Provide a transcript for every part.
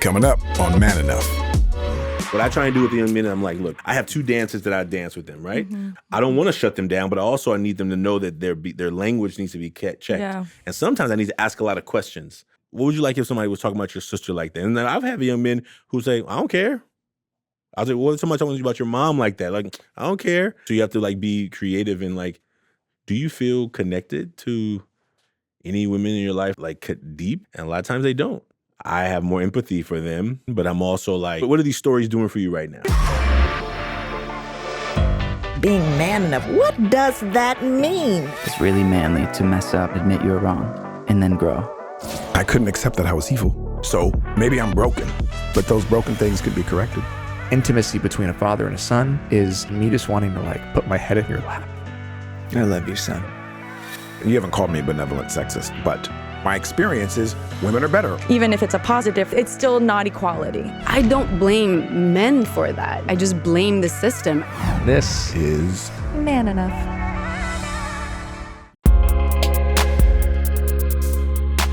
Coming up on Man Enough. What I try and do with the young men, I'm like, look, I have 2 dances that I dance with them, right? I don't want to shut them down, but also I need them to know that their language needs to be checked. Yeah. And sometimes I need to ask a lot of questions. What would you like if somebody was talking about your sister like that? And then I've had young men who say, I don't care. I was like, well, somebody talking about your mom like that. Like, I don't care. So you have to like be creative and like, do you feel connected to any women in your life like deep? And a lot of times they don't. I have more empathy for them, but I'm also like, what are these stories doing for you right now? Being man enough, what does that mean? It's really manly to mess up, admit you're wrong, and then grow. I couldn't accept that I was evil. So maybe I'm broken, but those broken things could be corrected. Intimacy between a father and a son is me just wanting to like put my head in your lap. I love you, son. You haven't called me a benevolent sexist, but my experience is women are better. Even if it's a positive, it's still not equality. I don't blame men for that. I just blame the system. This Is Man enough.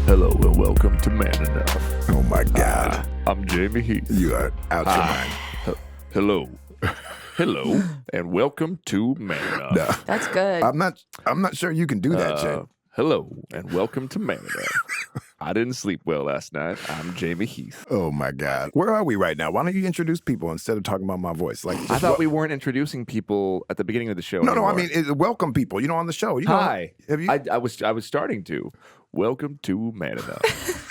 hello and welcome to Man Enough. oh my God, I'm Jamie Heath. you are out your mind. Hello. Hello and welcome to Man Enough. No, That's good. I'm not sure you can do that, Jay. Hello and welcome to Man Enough. I didn't sleep well last night. I'm Jamie Heath. Oh my God, where are we right now? Why don't you introduce people instead of talking about my voice? Like, I thought we weren't introducing people at the beginning of the show. No, anymore. I mean welcome people. You know, on the show. You know, Hi. have you? I was starting to. Welcome to Man Enough.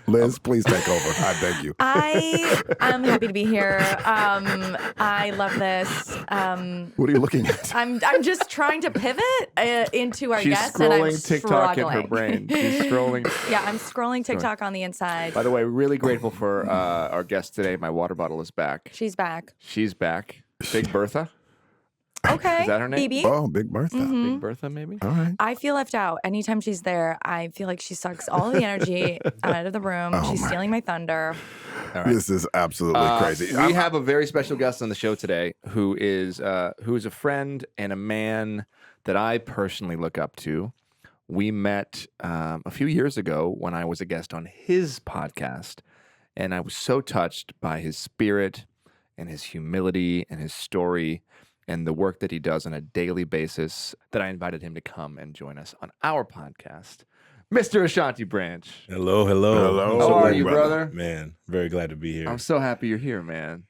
Liz, please take over. I beg you. I'm happy to be here. I love this. What are you looking at? I'm just trying to pivot into our She's guests, and I'm scrolling TikTok in her struggling. brain. She's scrolling. Yeah, I'm scrolling TikTok on the inside. By the way, really grateful for our guest today. My water bottle is back. She's back. She's back. Big Bertha. Okay. Is that her name? BB. Oh, Big Bertha. Big Bertha, maybe? All right. I feel left out. Anytime she's there, I feel like she sucks all the energy out of the room. Oh, She's my. stealing my thunder. All right. This is absolutely crazy. We have a very special guest on the show today who is a friend and a man that I personally look up to. We met a few years ago when I was a guest on his podcast, and I was so touched by his spirit and his humility and his story and the work that he does on a daily basis that I invited him to come and join us on our podcast. Mr. Ashanti Branch. Hello. Hello. I'm How so are glad you, brother? Man, very glad to be here. I'm so happy you're here, man.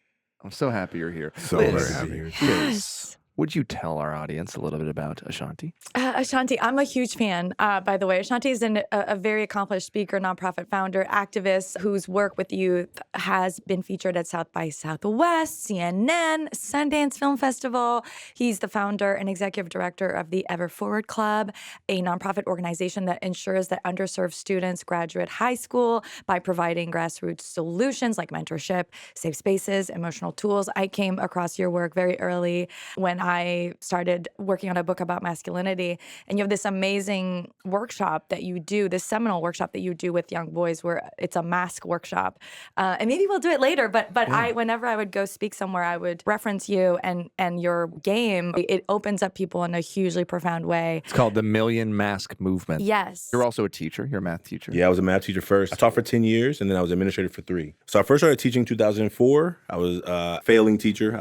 I'm so happy you're here. So Liz, very happy. Liz, would you tell our audience a little bit about Ashanti? Ashanti, I'm a huge fan, by the way. Ashanti is a very accomplished speaker, nonprofit founder, activist whose work with youth has been featured at South by Southwest, CNN, Sundance Film Festival. He's the founder and executive director of the Ever Forward Club, a nonprofit organization that ensures that underserved students graduate high school by providing grassroots solutions like mentorship, safe spaces, emotional tools. I came across your work very early when I started working on a book about masculinity, and you have this amazing workshop that you do, this seminal workshop that you do with young boys, where it's a mask workshop, and maybe we'll do it later. But whenever I would go speak somewhere, I would reference you and your game. It opens up people in a hugely profound way. It's called the Million Mask Movement. Yes. You're also a teacher. You're a math teacher. Yeah, I was a math teacher first. I taught for 10 years, and then I was administrator for 3. So I first started teaching in 2004. I was a failing teacher.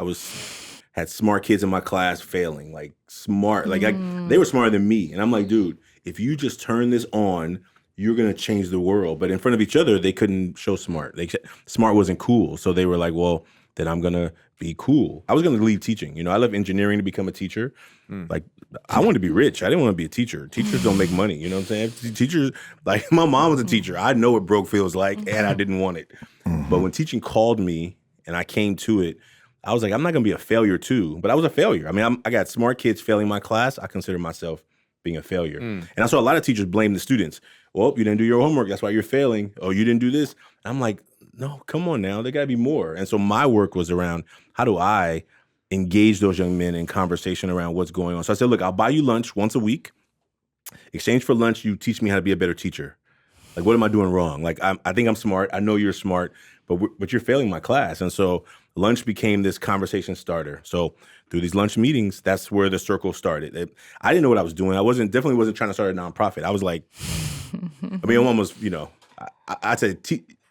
Had smart kids in my class failing, like smart. Like they were smarter than me. And I'm like, dude, if you just turn this on, you're going to change the world. But in front of each other, they couldn't show smart. Smart wasn't cool. So they were like, well, then I'm going to be cool. I was going to leave teaching. You know, I left engineering to become a teacher. Like, I wanted to be rich. I didn't want to be a teacher. Teachers don't make money. You know what I'm saying? Teachers, like my mom was a teacher. I know what broke feels like, and I didn't want it. But when teaching called me and I came to it, I was like, I'm not going to be a failure too. But I was a failure. I mean, I got smart kids failing my class. I consider myself being a failure. And I saw a lot of teachers blame the students. Well, you didn't do your homework. That's why you're failing. Oh, you didn't do this. And I'm like, no, come on now. There got to be more. And so my work was around how do I engage those young men in conversation around what's going on. So I said, look, I'll buy you lunch once a week. Exchange for lunch, you teach me how to be a better teacher. Like, what am I doing wrong? Like, I think I'm smart. I know you're smart, but you're failing my class. And so lunch became this conversation starter. So through these lunch meetings, that's where the circle started. I didn't know what I was doing. I definitely wasn't trying to start a nonprofit. I was like, I mean, I'm almost, I said,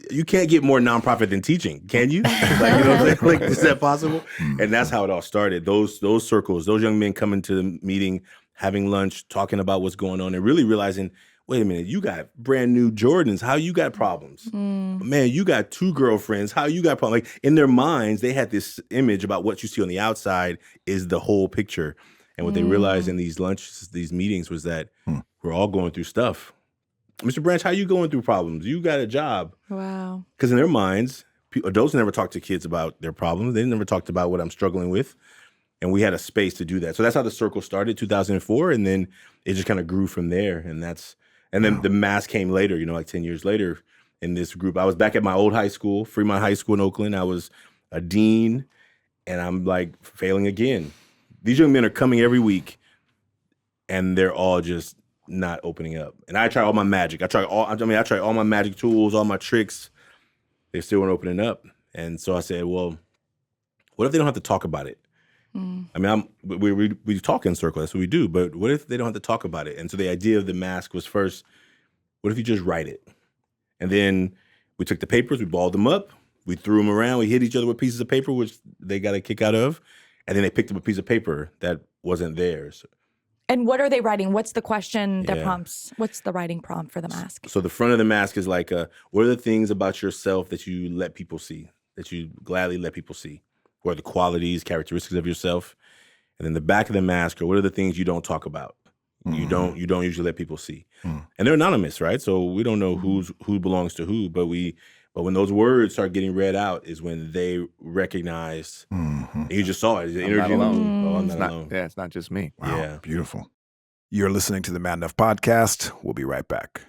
you can't get more nonprofit than teaching, can you? Like, you know what I'm saying? Like, is that possible? And that's how it all started. Those circles, those young men coming to the meeting, having lunch, talking about what's going on, and really realizing, wait a minute, you got brand new Jordans. How you got problems? Man, you got 2 girlfriends. How you got problems? Like, in their minds, they had this image about what you see on the outside is the whole picture. And what they realized in these lunches, these meetings, was that we're all going through stuff. Mr. Branch, how you going through problems? You got a job. Wow. Because in their minds, adults never talk to kids about their problems. They never talked about what I'm struggling with. And we had a space to do that. So that's how the circle started, 2004. And then it just kind of grew from there. And then the mask came later, you know, like 10 years later in this group. I was back at my old high school, Fremont High School in Oakland. I was a dean, and I'm like failing again. These young men are coming every week, and they're all just not opening up. And I try all my magic. I try all my magic tools, all my tricks. They still weren't opening up. And so I said, well, what if they don't have to talk about it? I mean, we talk in circle. That's what we do. But what if they don't have to talk about it? And so the idea of the mask was first, what if you just write it? And then we took the papers, we balled them up, we threw them around, we hit each other with pieces of paper, which they got a kick out of. And then they picked up a piece of paper that wasn't theirs. And what are they writing? What's the question that prompts? What's the writing prompt for the mask? So the front of the mask is like, what are the things about yourself that you let people see, that you gladly let people see? What are the qualities, characteristics of yourself? And then the back of the mask are, what are the things you don't talk about? You don't usually let people see. And they're anonymous, right? So we don't know who belongs to who, but when those words start getting read out is when they recognize, and you just saw it. The energy. I'm not alone. Yeah, it's not just me. Wow, Yeah. beautiful. You're listening to the Man Enough podcast. We'll be right back.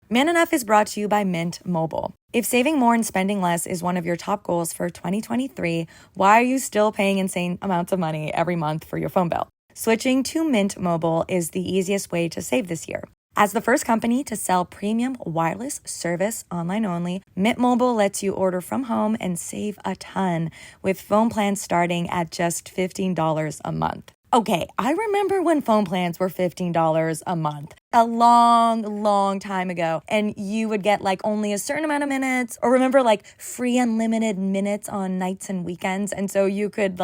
Man Enough is brought to you by Mint Mobile. If saving more and spending less is one of your top goals for 2023, why are you still paying insane amounts of money every month for your phone bill? Switching to Mint Mobile is the easiest way to save this year. As the first company to sell premium wireless service online only, Mint Mobile lets you order from home and save a ton with phone plans starting at just $15 a month. Okay, I remember when phone plans were $15 a month. A long time ago. And you would get like only a certain amount of minutes, or remember like free unlimited minutes on nights and weekends. And so you could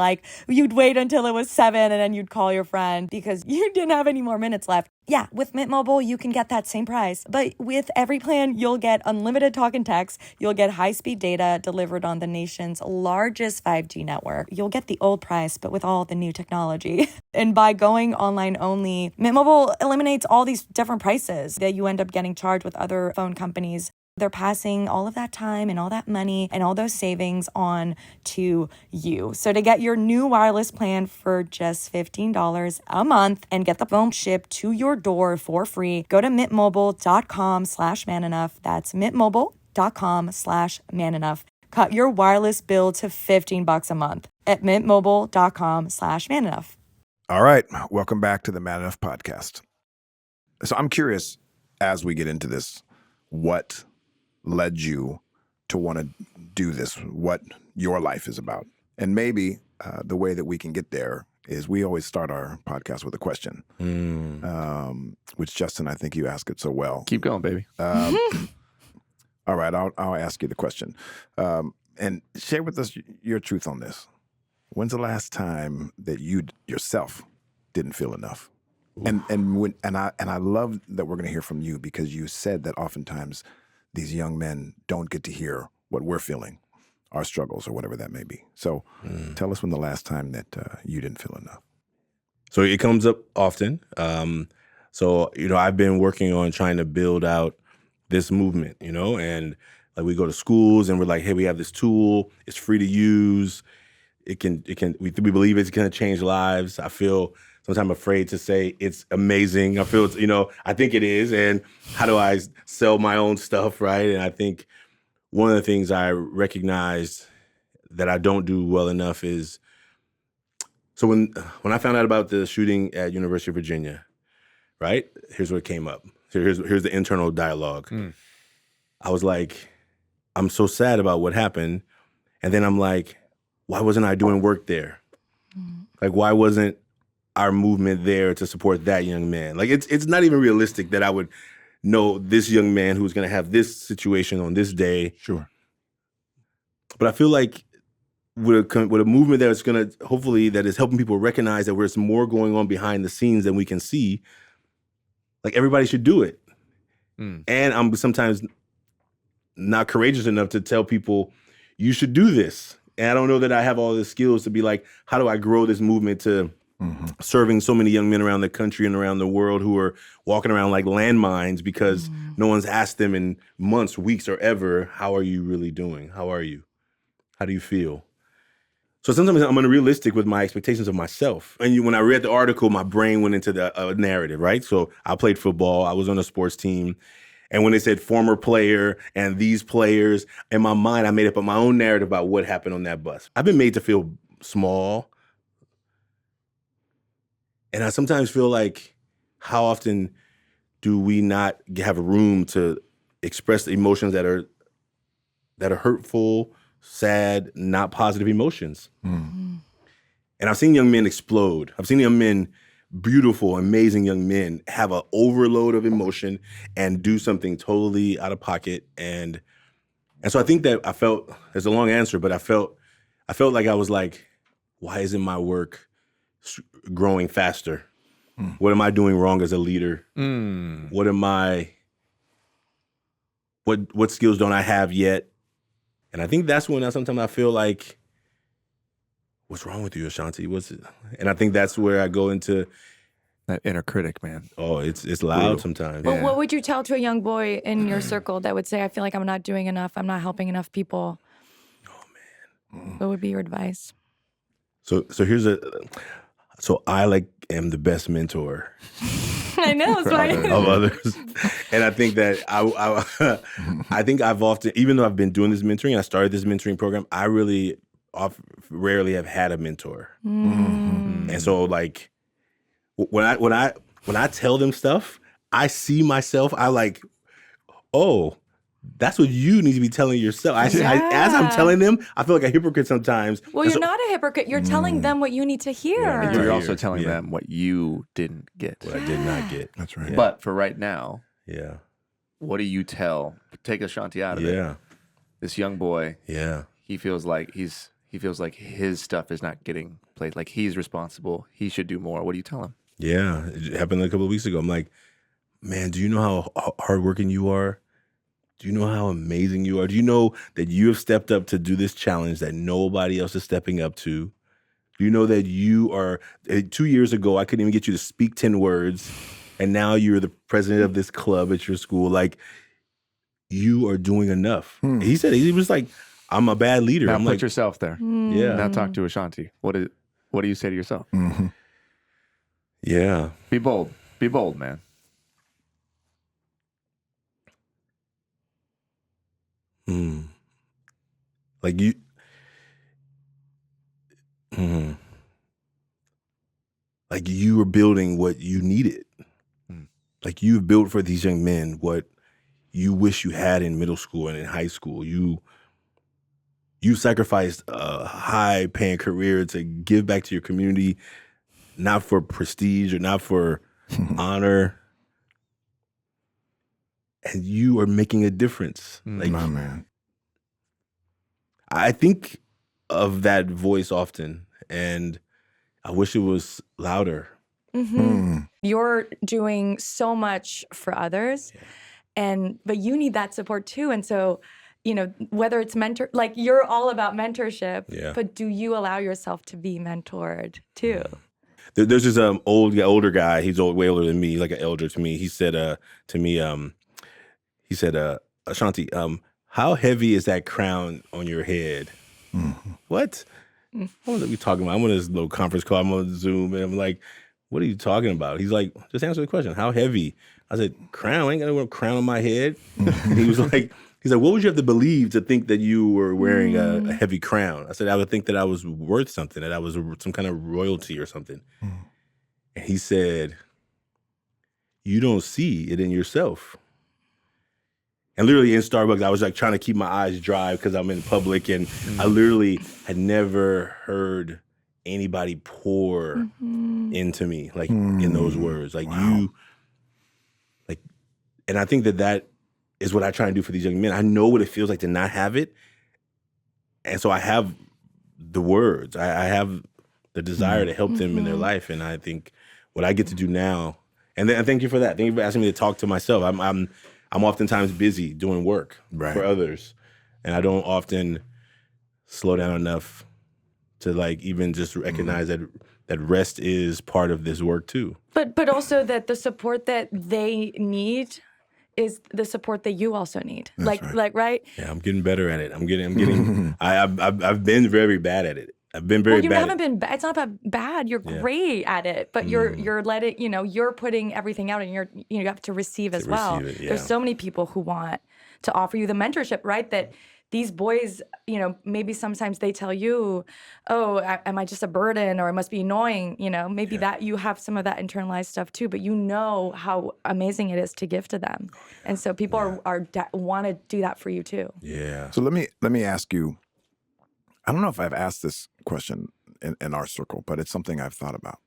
you'd wait until it was 7 and then you'd call your friend because you didn't have any more minutes left. Yeah, with Mint Mobile, you can get that same price. But with every plan, you'll get unlimited talk and text. You'll get high-speed data delivered on the nation's largest 5G network. You'll get the old price, but with all the new technology. And by going online only, Mint Mobile eliminates all these different prices that you end up getting charged with other phone companies. They're passing all of that time and all that money and all those savings on to you. So to get your new wireless plan for just $15 a month and get the phone shipped to your door for free, go to mintmobile.com/manenough. That's mintmobile.com/manenough. Cut your wireless bill to $15 a month at mintmobile.com/manenough. All right. Welcome back to the Man Enough podcast. So I'm curious, as we get into this, what led you to want to do this, what your life is about. And maybe the way that we can get there is we always start our podcast with a question, which, Justin, I think you ask it so well. Keep going, baby. All right, I'll ask you the question. And share with us your truth on this. When's the last time that you yourself didn't feel enough? And I love that we're going to hear from you, because you said that oftentimes these young men don't get to hear what we're feeling, our struggles or whatever that may be. So tell us when the last time that you didn't feel enough. So it comes up often. So, I've been working on trying to build out this movement, and like we go to schools and we're like, hey, we have this tool. It's free to use. We believe it's going to change lives. I feel sometimes afraid to say it's amazing. I feel I think it is. And how do I sell my own stuff, right? And I think one of the things I recognized that I don't do well enough is, so when I found out about the shooting at University of Virginia, right? Here's what came up. Here's the internal dialogue. I was like, I'm so sad about what happened. And then I'm like, why wasn't I doing work there? Like, why wasn't our movement there to support that young man? Like, it's not even realistic that I would know this young man who's going to have this situation on this day. Sure. But I feel like with a movement that's going to, hopefully, that is helping people recognize that there's more going on behind the scenes than we can see, like everybody should do it. And I'm sometimes not courageous enough to tell people, you should do this. And I don't know that I have all the skills to be like, how do I grow this movement to serving so many young men around the country and around the world who are walking around like landmines because no one's asked them in months, weeks, or ever, how are you really doing? How are you? How do you feel? So sometimes I'm unrealistic with my expectations of myself. And when I read the article, my brain went into the narrative, right? So I played football. I was on a sports team. And when they said former player and these players, in my mind, I made up my own narrative about what happened on that bus. I've been made to feel small. And I sometimes feel like, how often do we not have room to express the emotions that are hurtful, sad, not positive emotions? And I've seen young men explode. I've seen young men, beautiful, amazing young men, have an overload of emotion and do something totally out of pocket. And so I think that I felt, it's a long answer, but I felt like I was like, why isn't my work growing faster? What am I doing wrong as a leader? What skills don't I have yet? And I think that's when sometimes I feel like, what's wrong with you, Ashanti? What's it? And I think that's where I go into that inner critic, man. Oh, it's loud sometimes. Well, what would you tell to a young boy in your circle that would say, I feel like I'm not doing enough, I'm not helping enough people? Oh man. What would be your advice? So I am the best mentor. I know, it's right. Of others. And I think that I think I've often, even though I've been doing this mentoring, I started this mentoring program, I really rarely have had a mentor. And so like when I tell them stuff, I see myself, I like, oh, that's what you need to be telling yourself. As I'm telling them, I feel like a hypocrite sometimes. Well, you're not a hypocrite. You're telling them what you need to hear. Yeah, you're also telling them what you didn't get. What I did not get. That's right. Yeah. But for right now, yeah, what do you tell? Take Ashanti out of it. Yeah. This young boy. Yeah. He feels like his stuff is not getting played. Like he's responsible. He should do more. What do you tell him? Yeah. It happened a couple of weeks ago. I'm like, man, do you know how hardworking you are? Do you know how amazing you are? Do you know that you have stepped up to do this challenge that nobody else is stepping up to? Do you know that you are, 2 years ago, I couldn't even get you to speak 10 words, and now you're the president of this club at your school. Like, you are doing enough. He said, he was like, I'm a bad leader. Now I'm put like, yourself there. Yeah. Now talk to Ashanti. What do you say to yourself? Yeah. Be bold. Be bold, man. Like you, like you were building what you needed. Like you've built for these young men what you wish you had in middle school and in high school. You sacrificed a high-paying career to give back to your community, not for prestige or not for honor. And you are making a difference. Like, My man. I think of that voice often, and I wish it was louder. You're doing so much for others, but you need that support too. And so, whether it's like you're all about mentorship, but do you allow yourself to be mentored too? There's this older guy. He's way older than me, like an elder to me. He said to me, Ashanti, how heavy is that crown on your head? What? What are we talking about? I'm on this little conference call. I'm on Zoom, and I'm like, what are you talking about? He's like, just answer the question. How heavy? I said, crown? I ain't got no crown on my head. And he's like, what would you have to believe to think that you were wearing a heavy crown? I said, I would think that I was worth something, that I was some kind of royalty or something. And he said, you don't see it in yourself. And literally in Starbucks, I was like trying to keep my eyes dry because I'm in public, and I literally had never heard anybody pour into me like in those words. Like you, like, and I think that is what I try and do for these young men. I know what it feels like to not have it, And so I have the words. I have the desire to help them in their life. And I think what I get to do now, and then thank you for that. Thank you for asking me to talk to myself. I'm oftentimes busy doing work for others, and I don't often slow down enough to like even just recognize that rest is part of this work too. But also that the support that they need is the support that you also need. Right? Yeah, I'm getting better at it. I'm getting. I've been very bad at it. I've been very you bad. haven't been. It's not about bad. You're great at it, but you're letting you're putting everything out, and you have to receive as well. There's so many people who want to offer you the mentorship, right? That these boys, maybe sometimes they tell you, "Oh, am I just a burden, or it must be annoying?" Maybe that you have some of that internalized stuff too, but you know how amazing it is to give to them, and so people are want to do that for you too. Yeah. So let me ask you. I don't know if I've asked this question in our circle, but it's something I've thought about.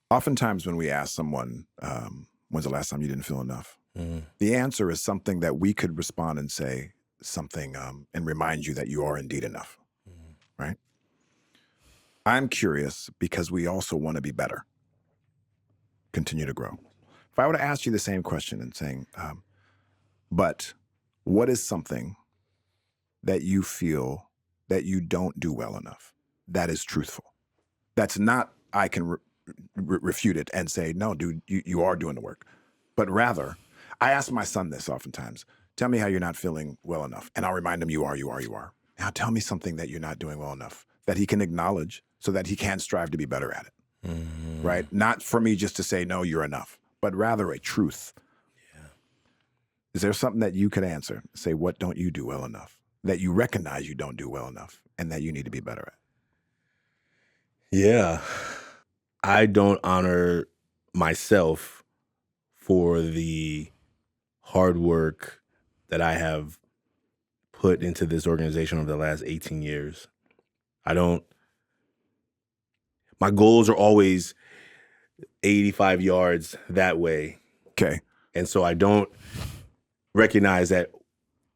Oftentimes when we ask someone, when's the last time you didn't feel enough? The answer is something that we could respond and say something and remind you that you are indeed enough, right? I'm curious because we also want to be better, continue to grow. If I were to ask you the same question and saying, but what is something that you feel that you don't do well enough, that is truthful? That's not, I can refute it and say, no, dude, you are doing the work. But rather, I ask my son this oftentimes, tell me how you're not feeling well enough. And I'll remind him, you are. Now tell me something that you're not doing well enough that he can acknowledge so that he can strive to be better at it, right? Not for me just to say, no, you're enough, but rather a truth. Yeah. Is there something that you could answer? Say, what don't you do well enough? That you recognize you don't do well enough and that you need to be better at? Yeah. I don't honor myself for the hard work that I have put into this organization over the last 18 years. My goals are always 85 yards that way. Okay. And so I don't recognize that.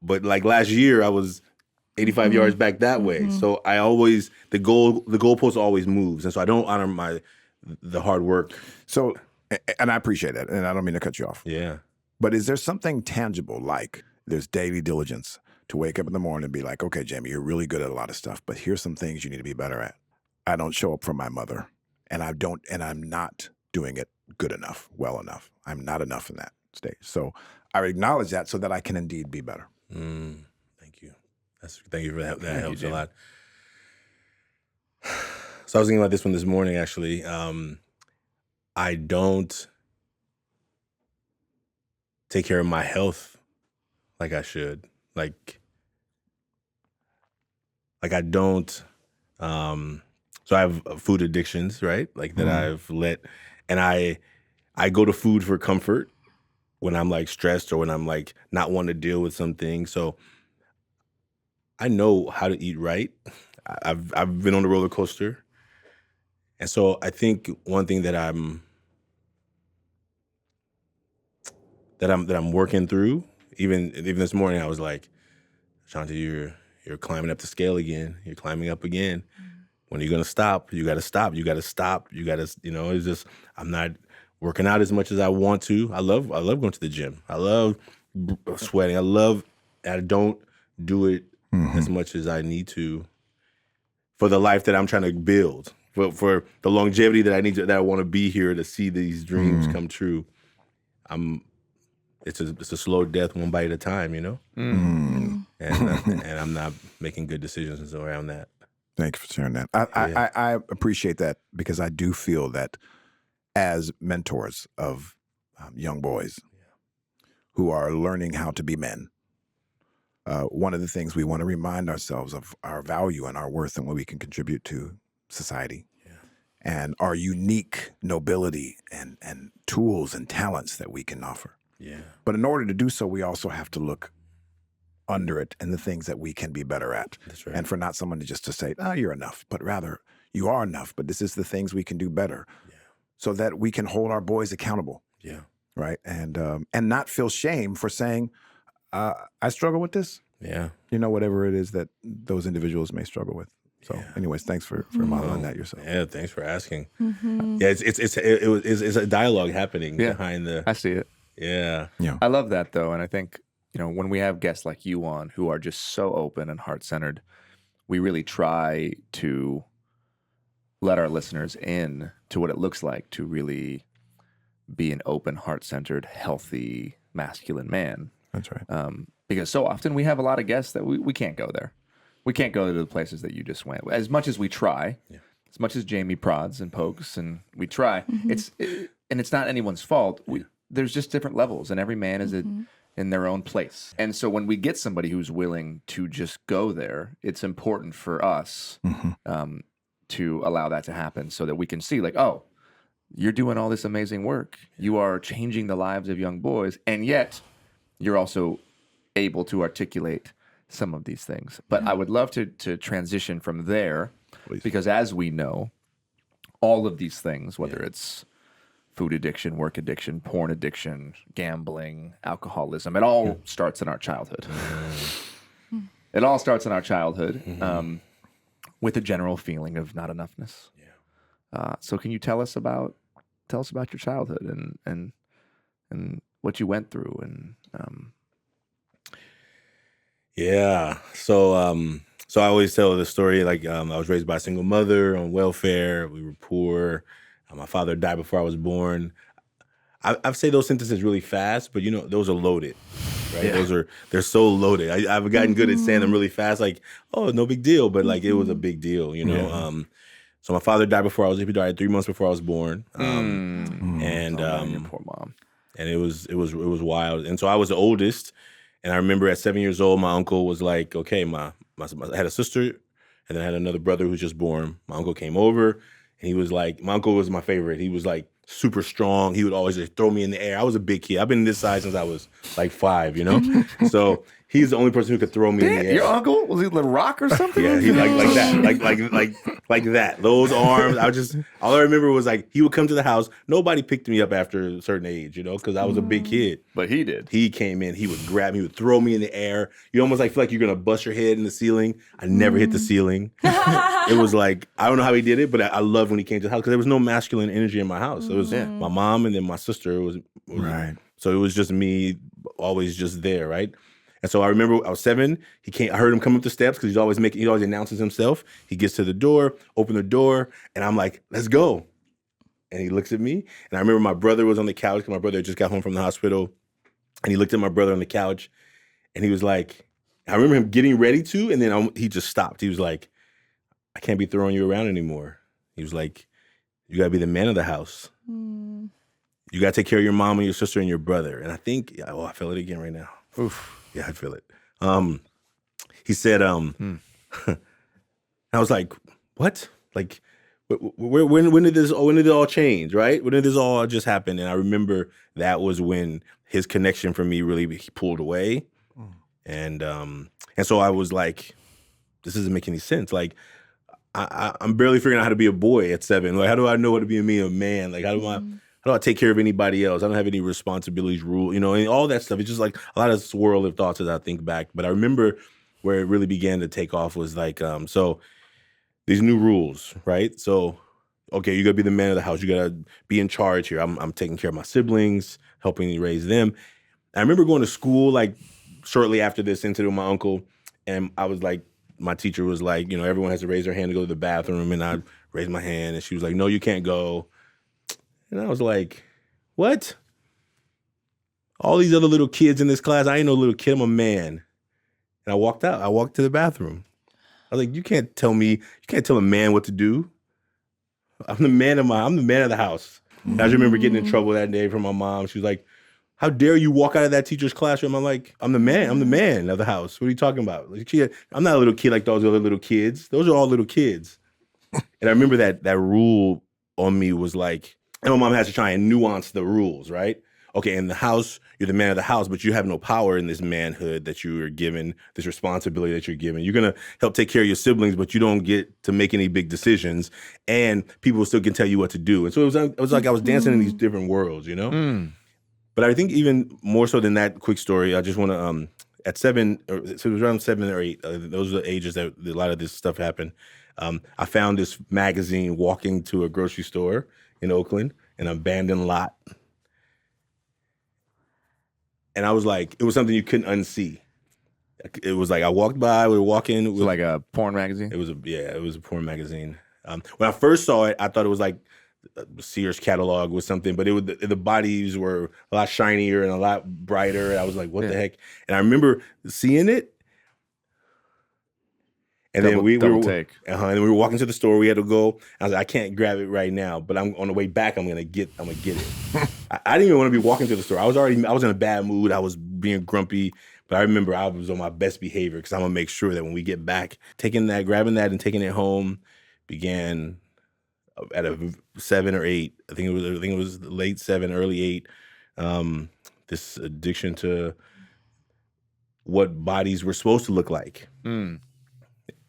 But like last year, I was 85 yards back that way. So I always, the goalpost always moves. And so I don't honor the hard work. So, and I appreciate that. And I don't mean to cut you off. Yeah. But is there something tangible, like there's daily diligence to wake up in the morning and be like, okay, Jamie, you're really good at a lot of stuff, but here's some things you need to be better at. I don't show up for my mother, and I'm not doing it good enough, well enough. I'm not enough in that stage. So I acknowledge that so that I can indeed be better. Thank you. Thank you for that. That helps a lot. So I was thinking about this one this morning, actually. I don't take care of my health like I should. Like I don't. So I have food addictions, right? Like that I've let, and I go to food for comfort when I'm like stressed or when I'm like not wanting to deal with something. So I know how to eat right. I've been on the roller coaster. And so I think one thing that I'm working through, even this morning, I was like, Ashanti, you're climbing up the scale again. You're climbing up again. When are you gonna stop? You gotta stop. You gotta stop. You gotta, it's just, I'm not working out as much as I want to. I love going to the gym. I love sweating. I don't do it as much as I need to for the life that I'm trying to build, for the longevity that that I want to be here to see these dreams come true. It's a slow death, one bite at a time, And I'm not making good decisions around that. Thank you for sharing that. I appreciate that because I do feel that as mentors of young boys who are learning how to be men, one of the things we want to remind ourselves of our value and our worth and what we can contribute to society and our unique nobility and tools and talents that we can offer. Yeah. But in order to do so, we also have to look under it and the things that we can be better at. That's right. And for not someone to say, oh, you're enough, but rather you are enough, but this is the things we can do better so that we can hold our boys accountable. Yeah. Right. And not feel shame for saying, I struggle with this. Yeah. whatever it is that those individuals may struggle with. So, anyways, thanks for modeling that yourself. Yeah, thanks for asking. Yeah, it's a dialogue happening behind the. I see it. Yeah. I love that though, and I think when we have guests like you on who are just so open and heart centered, we really try to let our listeners in to what it looks like to really be an open, heart centered, healthy, masculine man. That's right. Because so often we have a lot of guests that we can't go there. We can't go to the places that you just went. As much as we try, as much as Jamie prods and pokes and we try, it's not anyone's fault. There's just different levels, and every man is in their own place. And so when we get somebody who's willing to just go there, it's important for us to allow that to happen so that we can see, like, oh, you're doing all this amazing work. You are changing the lives of young boys, and yet you're also able to articulate some of these things. But I would love to transition from there, because as we know, all of these things, whether it's food addiction, work addiction, porn addiction, gambling, alcoholism, it all starts in our childhood. It all starts in our childhood with a general feeling of not enoughness. So can you tell us about your childhood and what you went through and So I always tell the story, like, I was raised by a single mother on welfare. We were poor. My father died before I was born. I say those sentences really fast, but those are loaded, right? Yeah. They're so loaded. I've gotten good at saying them really fast, like, oh, no big deal, but like it was a big deal, So my father died he died 3 months before I was born, and your poor mom. And it was wild. And so I was the oldest, and I remember at 7 years old, my uncle was like, okay, I had a sister, and then I had another brother who was just born. My uncle came over. And he was like, my uncle was my favorite. He was like super strong. He would always just throw me in the air. I was a big kid. I've been this size since I was like 5, So he's the only person who could throw me in the air. Your uncle? Was he the Rock or something? Yeah, he like that. Like that. Those arms. All I remember was like he would come to the house. Nobody picked me up after a certain age, because I was a big kid. But he did. He came in, he would grab me, he would throw me in the air. You almost feel like you're gonna bust your head in the ceiling. I never hit the ceiling. It was like, I don't know how he did it, but I loved when he came to the house because there was no masculine energy in my house. It was my mom and then my sister. It was right. So it was just me, always just there, right? And so I remember I was 7. He came. I heard him come up the steps because he always announces himself. He gets to the door, open the door, and I'm like, "Let's go." And he looks at me, and I remember my brother was on the couch because my brother had just got home from the hospital, and he looked at my brother on the couch, and he was like, I remember him getting ready to, and then he just stopped. He was like, "I can't be throwing you around anymore." He was like, "You gotta be the man of the house. You gotta take care of your mom and your sister and your brother." And I think, I feel it again right now. Oof. Yeah, I feel it. He said, I was like, what? Like, when did it all change, right? When did this all just happen? And I remember that was when his connection for me really pulled away. And so I was like, this doesn't make any sense. Like, I'm barely figuring out how to be a boy at 7. Like, how do I know what to be a man? Like, how do I take care of anybody else? I don't have any responsibilities, and all that stuff. It's just like a lot of swirl of thoughts as I think back. But I remember where it really began to take off was like, so these new rules, right? So, okay, you got to be the man of the house. You got to be in charge here. I'm taking care of my siblings, helping raise them. I remember going to school like shortly after this incident with my uncle, and I was like, my teacher was like, everyone has to raise their hand to go to the bathroom, and I raised my hand, and she was like, no, you can't go. And I was like, what? All these other little kids in this class, I ain't no little kid, I'm a man. And I walked out. I walked to the bathroom. I was like, you can't tell a man what to do. I'm the man of the house. And I just remember getting in trouble that day from my mom. She was like, how dare you walk out of that teacher's classroom? I'm like, I'm the man of the house. What are you talking about? Like, I'm not a little kid like those other little kids. Those are all little kids. And I remember that rule on me was like, and my mom has to try and nuance the rules, right? Okay, in the house, you're the man of the house, but you have no power in this manhood that you are given, this responsibility that you're given. You're going to help take care of your siblings, but you don't get to make any big decisions, and people still can tell you what to do. And so it was like I was dancing in these different worlds, But I think even more so than that quick story, I just want to at 7, so it was around 7 or 8. Those are the ages that a lot of this stuff happened. I found this magazine walking to a grocery store in Oakland, an abandoned lot. And I was like, it was something you couldn't unsee. It was like I walked by, we were walking. It was like a porn magazine? It was a porn magazine. When I first saw it, I thought it was like a Sears catalog with something, but the bodies were a lot shinier and a lot brighter. I was like, what the heck? And I remember seeing it. And then we were walking to the store. We had to go. I was like, I can't grab it right now, but I'm on the way back. I'm gonna get it. I didn't even want to be walking to the store. I was in a bad mood. I was being grumpy, but I remember I was on my best behavior because I'm gonna make sure that when we get back, grabbing that and taking it home, began at a 7 or 8. I think it was late 7, early 8. This addiction to what bodies were supposed to look like.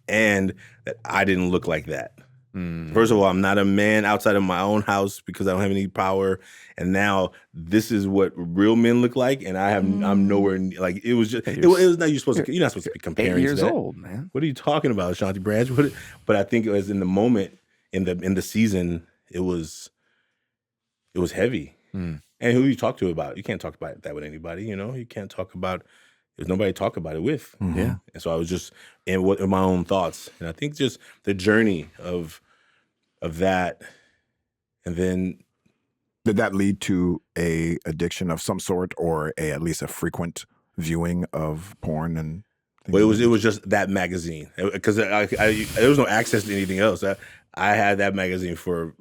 And that I didn't look like that. First of all, I'm not a man outside of my own house because I don't have any power. And now this is what real men look like, and I'm nowhere like it was just. It was not you're not supposed to be comparing. 8 years to that. old, man. What are you talking about, Ashanti Branch? But I think it was in the moment, in the season, it was heavy. And who you talk to about it? You can't talk about that with anybody. You can't talk about. There's nobody to talk about it with. Yeah. And so I was just in my own thoughts. And I think just the journey of that. And then did that lead to a addiction of some sort, or at least a frequent viewing of porn and things? Well, it was just that magazine, because there was no access to anything else. I had that magazine for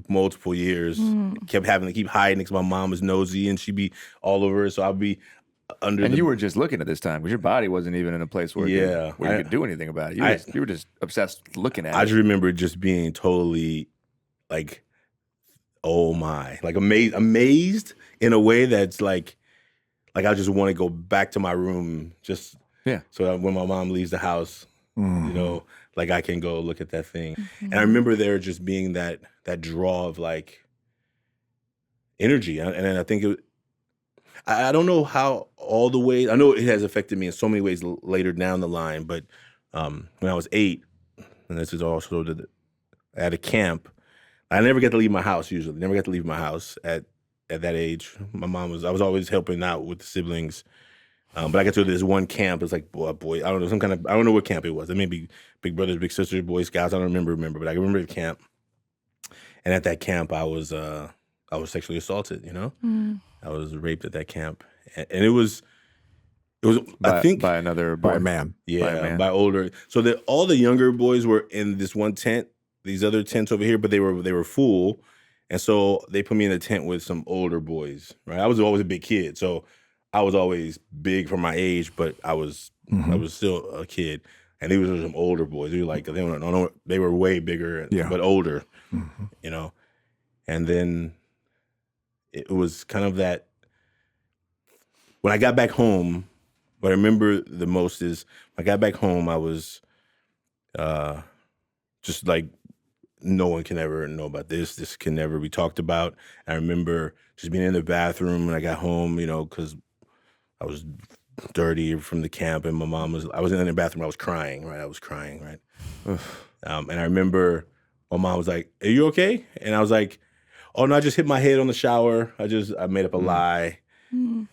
multiple years. Kept having to keep hiding because my mom was nosy and she'd be all over it. So I'd be under. And you were just looking at this time because your body wasn't even in a place where you could do anything about it. You were just obsessed looking at it. I just remember just being totally like, oh my, like amazed in a way that's like I just want to go back to my room just so that when my mom leaves the house, like I can go look at that thing. And I remember there just being that draw of like energy, and I think I don't know how all the ways. I know it has affected me in so many ways later down the line, but when I was 8, and this is also at a camp, I never got to leave my house. Usually, never got to leave my house at that age. I was always helping out with the siblings, but I got to this one camp. It's like boy, I don't know, I don't know what camp it was. It may be Big Brothers, Big Sisters, Boy Scouts. I don't remember, but I remember the camp. And at that camp, I was sexually assaulted. I was raped at that camp, and it was I think by a man. Yeah, by older. So all the younger boys were in this one tent, these other tents over here, but they were full, and so they put me in a tent with some older boys. Right, I was always a big kid, so I was always big for my age, but I was still a kid, and these were some older boys. They were like they were way bigger, but older, and then. It was kind of that, when I got back home, what I remember the most is, when I got back home, I was just like, no one can ever know about this. This can never be talked about. I remember just being in the bathroom when I got home, because I was dirty from the camp, and I was in the bathroom, I was crying, right? And I remember my mom was like, "Are you okay?" And I was like, "Oh no, I just hit my head on the shower. I made up a lie,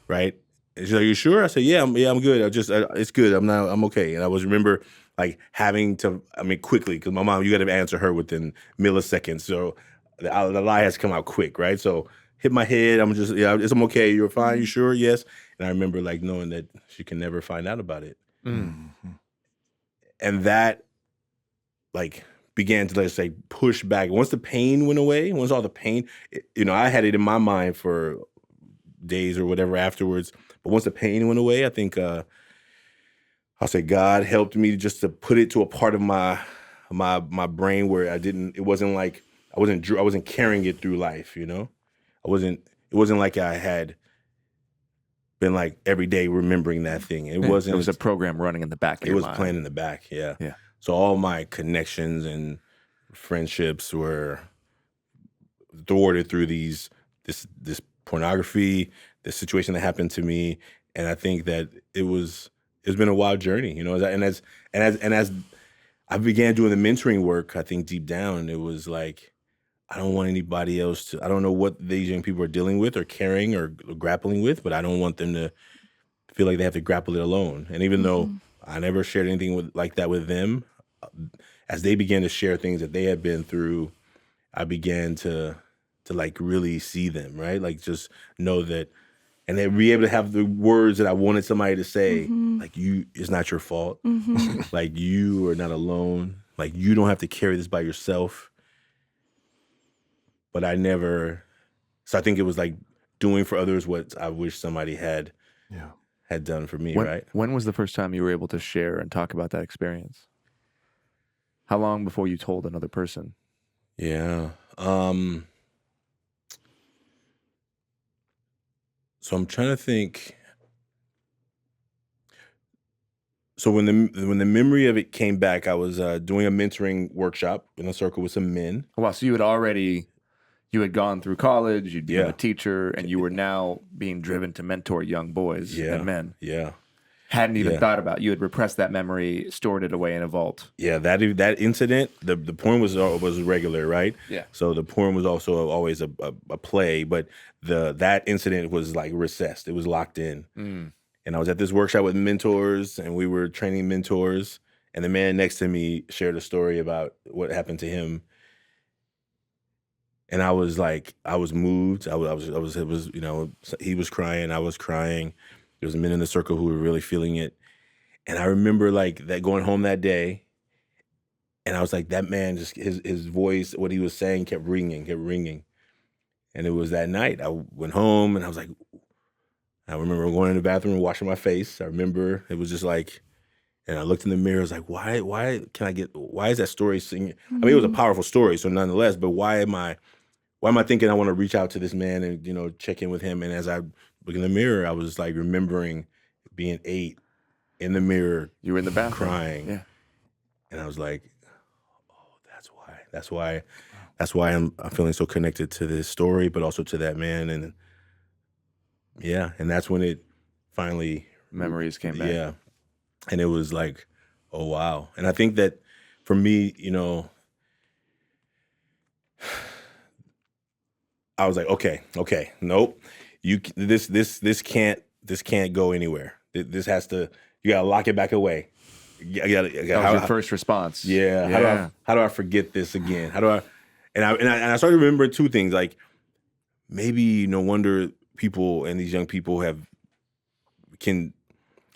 right?" And she's like, "You sure?" I said, "Yeah, I'm good. It's good. I'm okay." And I remember like having to, quickly, because my mom, you got to answer her within milliseconds. So the lie has to come out quick, right? So hit my head. I'm okay. You're fine. You sure? Yes. And I remember like knowing that she can never find out about it, and that like. Began to, let's say, push back. Once the pain went away, once all the pain, I had it in my mind for days or whatever afterwards. But once the pain went away, I think I'll say God helped me just to put it to a part of my brain where it wasn't like I wasn't carrying it through life. It wasn't like I had been like every day remembering that thing. It wasn't. It was a program running in the back of your mind. It was playing in the back. Yeah. Yeah. So all my connections and friendships were thwarted through this pornography, this situation that happened to me, And I think that it's been a wild journey, you know. As I began doing the mentoring work, I think deep down it was like, I don't want anybody else to. I don't know what these young people are dealing with or carrying or grappling with, but I don't want them to feel like they have to grapple it alone. And even though I never shared anything like that with them, as they began to share things that they had been through, I began to like really see them, right? Like just know that, and then be able to have the words that I wanted somebody to say, like, it's not your fault. Like, you are not alone. Like, you don't have to carry this by yourself. But so I think it was like doing for others what I wish somebody had done for me, right? When was the first time you were able to share and talk about that experience? How long before you told another person? Yeah. So I'm trying to think. So when the memory of it came back, I was doing a mentoring workshop in a circle with some men. Wow, so you had gone through college, you'd been Yeah. a teacher, and you were now being driven to mentor young boys and men. Yeah. Hadn't even thought about. You had repressed that memory, stored it away in a vault. Yeah, that incident, the porn was regular, right? Yeah. So the porn was also always a play, but that incident was like recessed. It was locked in. And I was at this workshop with mentors, and we were training mentors. And the man next to me shared a story about what happened to him. And I was like, I was moved. It was, you know, he was crying, I was crying. There was men in the circle who were really feeling it. And I remember like that going home that day, and I was like, that man, just his voice, what he was saying kept ringing. And it was that night. I went home and I was like, I remember going in the bathroom and washing my face. I remember it was just like, and I looked in the mirror, I was like, why is that story singing? I mean, it was a powerful story, so nonetheless, but why am I thinking I want to reach out to this man and, you know, check in with him? And as I look in the mirror, I was like remembering being 8 in the mirror. You were in the bathroom. Crying. Yeah. And I was like, oh, that's why I'm feeling so connected to this story, but also to that man. And yeah, and that's when it finally, Memories came back. Yeah. And it was like, oh, wow. And I think that for me, you know, I was like, okay, nope. This can't go anywhere. This has to, you gotta lock it back away. That was your first response. Yeah. How do I forget this again? How do I? And I started remembering 2 things. Like, maybe no wonder people and these young people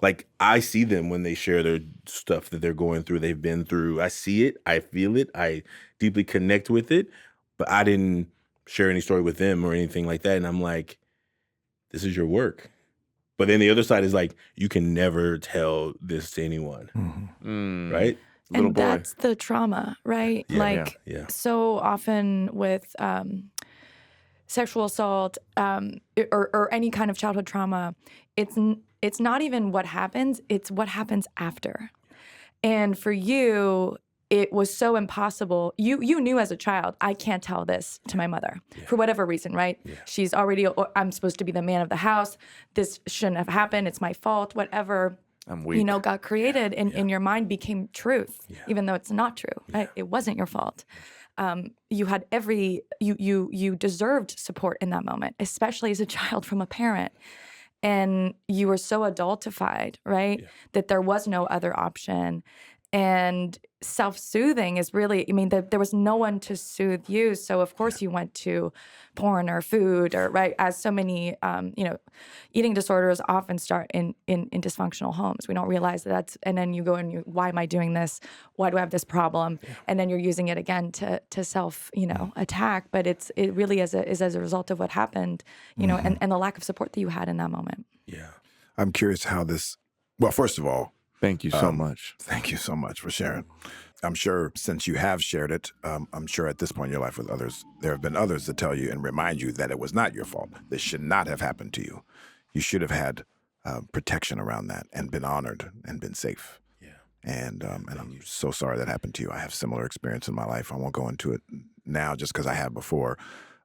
like, I see them when they share their stuff that they're going through, they've been through. I see it, I feel it, I deeply connect with it, but I didn't share any story with them or anything like that. And I'm like, this is your work. But then the other side is like, you can never tell this to anyone, right? Little and boy. that's the trauma, right? Yeah. So often with sexual assault or any kind of childhood trauma, it's not even what happens, it's what happens after. And for you, it was so impossible. You knew as a child, I can't tell this to my mother for whatever reason, right? Yeah. She's already, I'm supposed to be the man of the house. This shouldn't have happened. It's my fault, whatever. I'm weak. You know, got created in your mind became truth, even though it's not true, right? It wasn't your fault. You had you deserved support in that moment, especially as a child from a parent. And you were so adultified, right? Yeah. That there was no other option. And self-soothing is really, I mean, there was no one to soothe you. So of course you went to porn or food or, right, as so many, eating disorders often start in dysfunctional homes. We don't realize that's, and then you go and why am I doing this? Why do I have this problem? Yeah. And then you're using it again to self, attack. But it really is as a result of what happened, and the lack of support that you had in that moment. Yeah. I'm curious how this, well, first of all, thank you so much. Thank you so much for sharing. I'm sure since you have shared it, I'm sure at this point in your life with others, there have been others that tell you and remind you that it was not your fault. This should not have happened to you. You should have had protection around that and been honored and been safe. Yeah. And I'm so sorry that happened to you. I have similar experience in my life. I won't go into it now just because I have before.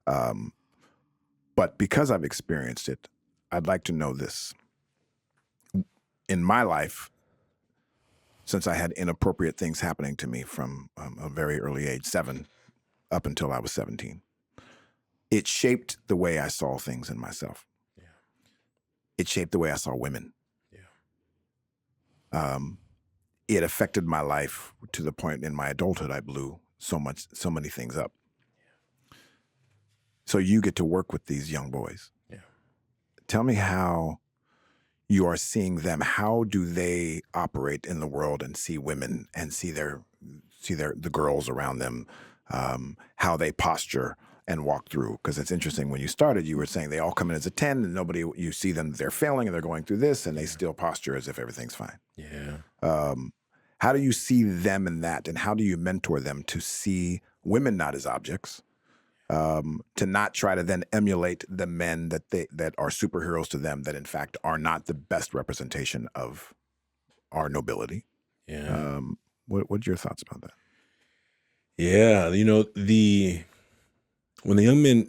But because I've experienced it, I'd like to know this. in my life, since I had inappropriate things happening to me from a very early age, 7, up until I was 17, it shaped the way I saw things in myself. Yeah. It shaped the way I saw women. Yeah. It affected my life to the point in my adulthood I blew so many things up. Yeah. So you get to work with these young boys. Yeah. Tell me how you are seeing them. How do they operate in the world and see women and see the girls around them, how they posture and walk through? Because it's interesting, when you started, you were saying they all come in as a 10 and you see them, they're failing and they're going through this and they still posture as if everything's fine. Yeah. How do you see them in that, and how do you mentor them to see women not as objects, to not try to then emulate the men that are superheroes to them, that in fact are not the best representation of our nobility? Yeah. What's your thoughts about that? Yeah. When the young men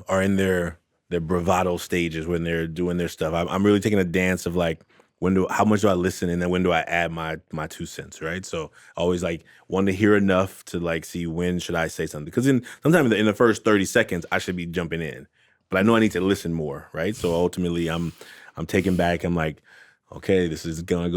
are in their bravado stages, when they're doing their stuff, I'm really taking a dance of like, how much do I listen, and then when do I add my 2 cents, right? So always like want to hear enough to like see when should I say something, because sometimes in the first 30 seconds I should be jumping in, but I know I need to listen more, right? So ultimately I'm taking back. I'm like, okay, this is going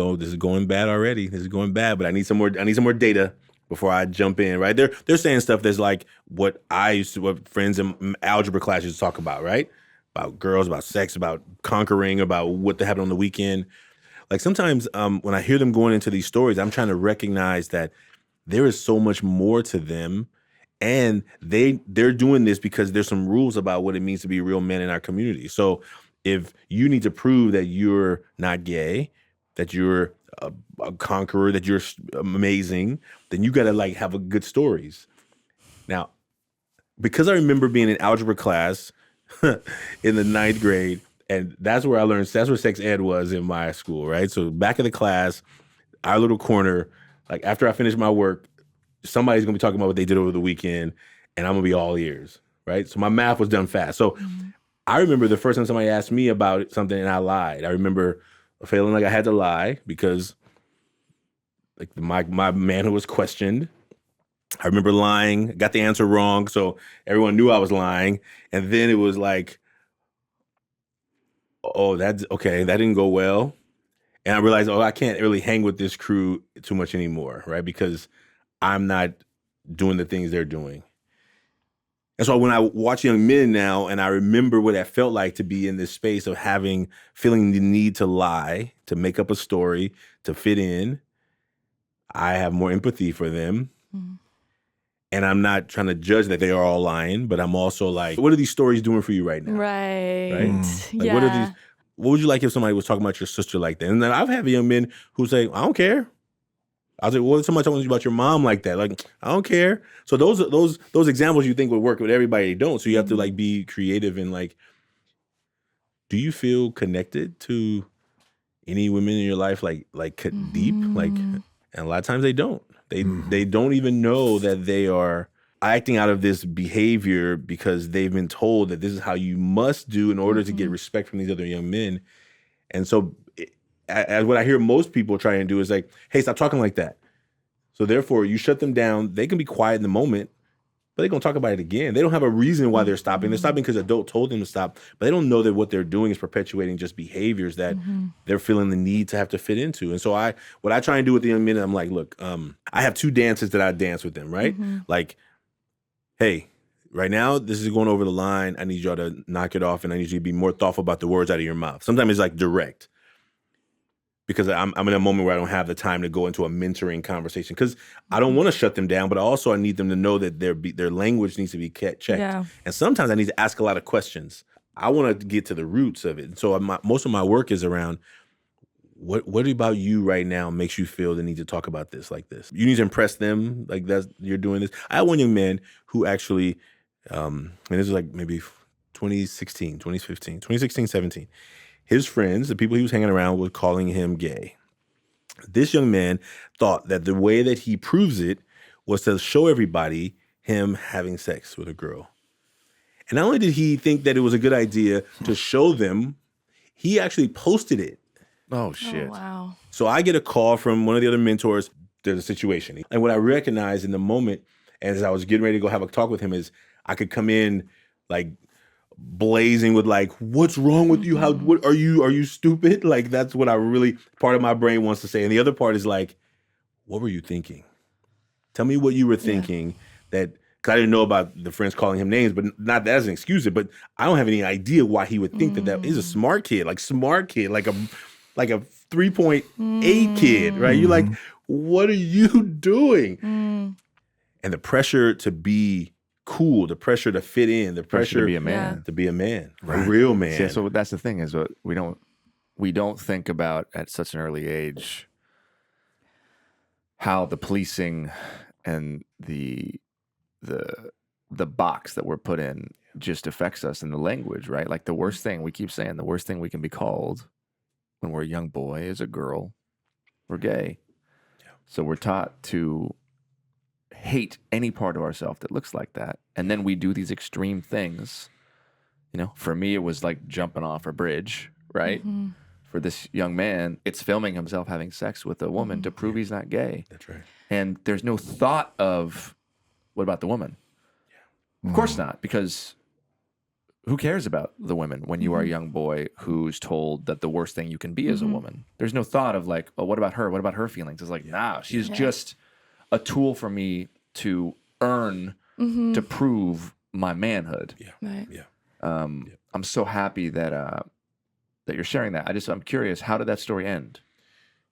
bad already. This is going bad, but I need some more data before I jump in, right? They're saying stuff that's like what friends in algebra class used to talk about, right? About girls, about sex, about conquering, about what happened on the weekend. Like sometimes when I hear them going into these stories, I'm trying to recognize that there is so much more to them, and they're doing this because there's some rules about what it means to be real men in our community. So if you need to prove that you're not gay, that you're a conqueror, that you're amazing, then you got to like have a good stories. Now, because I remember being in algebra class in the 9th grade, and that's where I learned, that's where sex ed was in my school, right? So back in the class, our little corner, like after I finish my work, somebody's gonna be talking about what they did over the weekend, and I'm gonna be all ears, right? So my math was done fast. So I remember the first time somebody asked me about something and I lied. I remember feeling like I had to lie because like my manhood was questioned. I remember lying, got the answer wrong, so everyone knew I was lying. And then it was like, oh, that's okay, that didn't go well. And I realized, I can't really hang with this crew too much anymore, right? Because I'm not doing the things they're doing. And so when I watch young men now, and I remember what that felt like to be in this space of feeling the need to lie, to make up a story, to fit in, I have more empathy for them. Mm-hmm. And I'm not trying to judge that they are all lying, but I'm also like, what are these stories doing for you right now? Right. Like, Yeah. what would you like if somebody was talking about your sister like that? And then I've had young men who say, I don't care. I was like, well, somebody talking about your mom like that. Like, I don't care. So those examples you think would work with everybody, they don't. So you have to like be creative and like, do you feel connected to any women in your life, like deep? Like, and a lot of times they don't. They don't even know that they are acting out of this behavior because they've been told that this is how you must do in order to get respect from these other young men. And so as what I hear most people try and do is like, hey, stop talking like that. So therefore you shut them down. They can be quiet in the moment, but they're going to talk about it again. They don't have a reason why they're stopping. They're stopping because adult told them to stop, but they don't know that what they're doing is perpetuating just behaviors that they're feeling the need to have to fit into. And so what I try and do with the young men, I'm like, look, I have 2 dances that I dance with them, right? Like, hey, right now, this is going over the line. I need y'all to knock it off, and I need you to be more thoughtful about the words out of your mouth. Sometimes it's like direct, because I'm in a moment where I don't have the time to go into a mentoring conversation, because I don't want to shut them down, but also I need them to know that their language needs to be checked. Yeah. And sometimes I need to ask a lot of questions. I want to get to the roots of it. And so most of my work is around what about you right now makes you feel the need to talk about this like this? You need to impress them, like you're doing this. I had one young man who actually, and this was like maybe 2016, 17. His friends, the people he was hanging around, were calling him gay. This young man thought that the way that he proves it was to show everybody him having sex with a girl. And not only did he think that it was a good idea to show them, he actually posted it Oh shit. Oh, wow. So I get a call from one of the other mentors. There's a situation. And what I recognized in the moment as I was getting ready to go have a talk with him is I could come in like blazing with like, what's wrong with you? What are you stupid? Like that's what I really, part of my brain wants to say. And the other part is like, what were you thinking? Tell me what you were thinking that, cause I didn't know about the friends calling him names, but not that as an excuse it, but I don't have any idea why he would think that he's a smart kid, like a 3.8 kid, right? You're like, what are you doing? And the pressure to be cool, the pressure to fit in, the pressure to be a man. to be a man, a real man. See, so that's the thing is what we don't think about at such an early age how the policing and the box that we're put in just affects us in the language, right? Like the worst thing we keep saying, the worst thing we can be called when we're a young boy is a girl. We're gay. Yeah. So we're taught to hate any part of ourselves that looks like that. And then we do these extreme things. You know, for me, it was like jumping off a bridge, right? For this young man, it's filming himself having sex with a woman to prove he's not gay. That's right. And there's no thought of, what about the woman? Yeah. Of course not, because who cares about the women when you are a young boy who's told that the worst thing you can be is a woman? There's no thought of like, oh, what about her? What about her feelings? It's like, nah, she's just a tool for me to earn, to prove my manhood. Yeah. Right. Yeah. I'm so happy that that you're sharing that. I'm curious, how did that story end?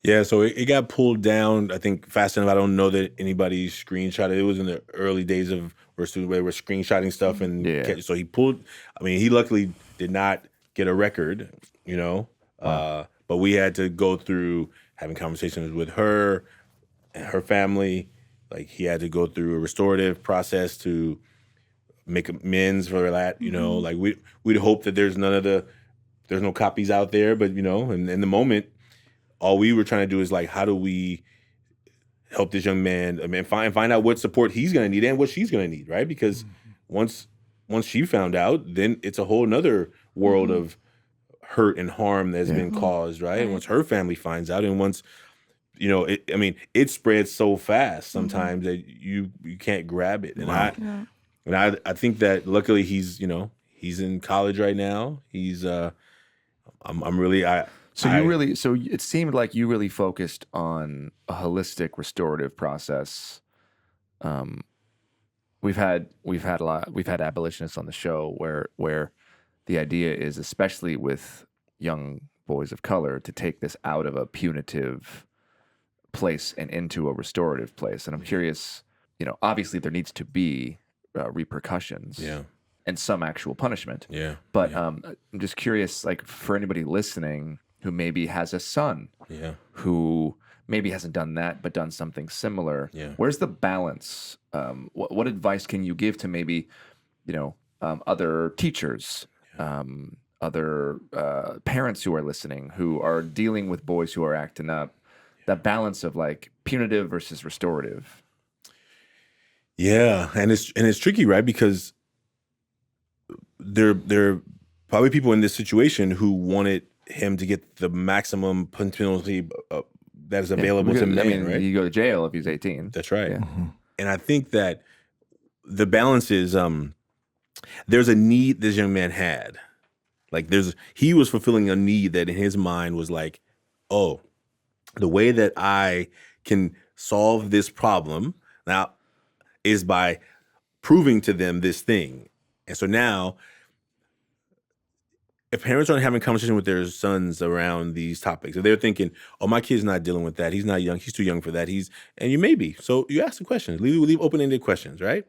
Yeah, so it got pulled down, I think, fast enough. I don't know that anybody screenshotted. It was in the early days of where they were screenshotting stuff. And so he pulled, I mean, he luckily did not get a record, you know. But we had to go through having conversations with her and her family. Like he had to go through a restorative process to make amends for that, you know. Like we'd hope that there's no copies out there, but you know, and in the moment, all we were trying to do is like, how do we help this young man? I mean, find out what support he's going to need and what she's going to need, right? Because once she found out, then it's a whole nother world of hurt and harm that's been caused, right? And once her family finds out, and once you know, it spreads so fast sometimes that you can't grab it. And I think that luckily he's in college right now. He's So it seemed like you really focused on a holistic restorative process. We've had abolitionists on the show where the idea is, especially with young boys of color, to take this out of a punitive place and into a restorative place. And I'm curious, you know, obviously there needs to be repercussions. And some actual punishment. But I'm just curious, like for anybody listening who maybe has a son who maybe hasn't done that but done something similar, where's the balance? What advice can you give to maybe, you know, other teachers, other parents who are listening who are dealing with boys who are acting up? That balance of like punitive versus restorative. Yeah, and it's tricky, right? Because there are probably people in this situation who wanted him to get the maximum penalty that is available to men, right? You go to jail if he's 18. That's right. Yeah. And I think that the balance is there's a need this young man had. Like he was fulfilling a need that in his mind was like, oh, the way that I can solve this problem now is by proving to them this thing. And so now, if parents aren't having conversation with their sons around these topics, if they're thinking, oh, my kid's not dealing with that, he's not young, he's too young for that, and you may be. So you ask some questions, leave open-ended questions, right?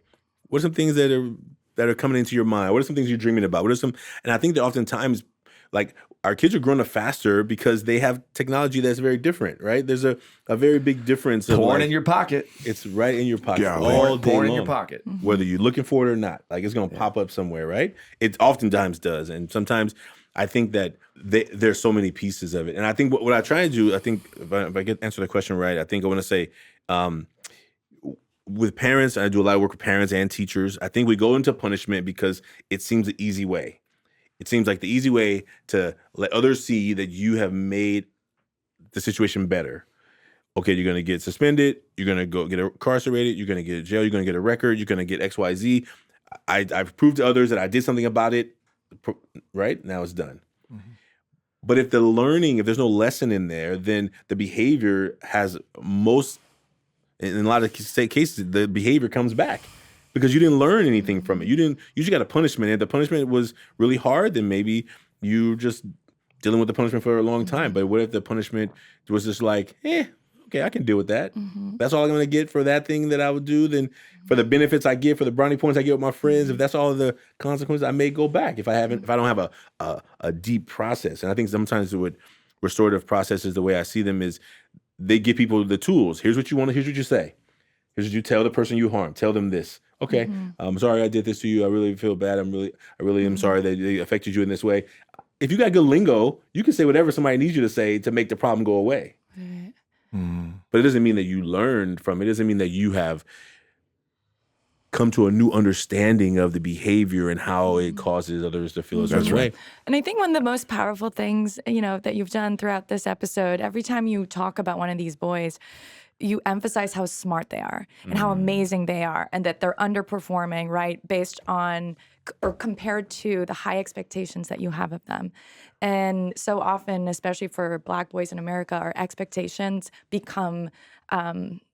What are some things that are coming into your mind? What are some things you're dreaming about? And I think that oftentimes, like, our kids are growing up faster because they have technology that's very different, right? There's a very big difference. Porn in your pocket. It's right in your pocket all day long. In your pocket. Whether you're looking for it or not. Like, it's going to pop up somewhere, right? It oftentimes does. And sometimes I think that there's so many pieces of it. And I think what I try to do, I think if I get answer the question right, I think I want to say with parents, I do a lot of work with parents and teachers. I think we go into punishment because it seems the easy way. It seems like the easy way to let others see that you have made the situation better. Okay, you're going to get suspended. You're going to go get incarcerated. You're going to get a jail. You're going to get a record. You're going to get XYZ. I've proved to others that I did something about it. Right? Now it's done. But if there's no lesson in there, then the behavior in a lot of cases, the behavior comes back because you didn't learn anything from it. You just got a punishment, and the punishment was really hard, then maybe you just dealing with the punishment for a long time. But what if the punishment was just like, okay, I can deal with that. That's all I'm going to get for that thing that I would do. Then for the benefits I get, for the brownie points I get with my friends, if that's all the consequences, I may go back if I don't have a deep process. And I think sometimes with restorative processes, the way I see them is they give people the tools. Here's what you want. Here's what you say. Here's what you tell the person you harmed. Tell them this. Okay, I'm sorry I did this to you. I really feel bad. I really am sorry that they affected you in this way. If you got good lingo, you can say whatever somebody needs you to say to make the problem go away. But it doesn't mean that you learned from it. It doesn't mean that you have come to a new understanding of the behavior and how it causes others to feel a certain way. And I think one of the most powerful things, that you've done throughout this episode, every time you talk about one of these boys, you emphasize how smart they are and how amazing they are and that they're underperforming, right, based on or compared to the high expectations that you have of them. And so often, especially for Black boys in America, our expectations become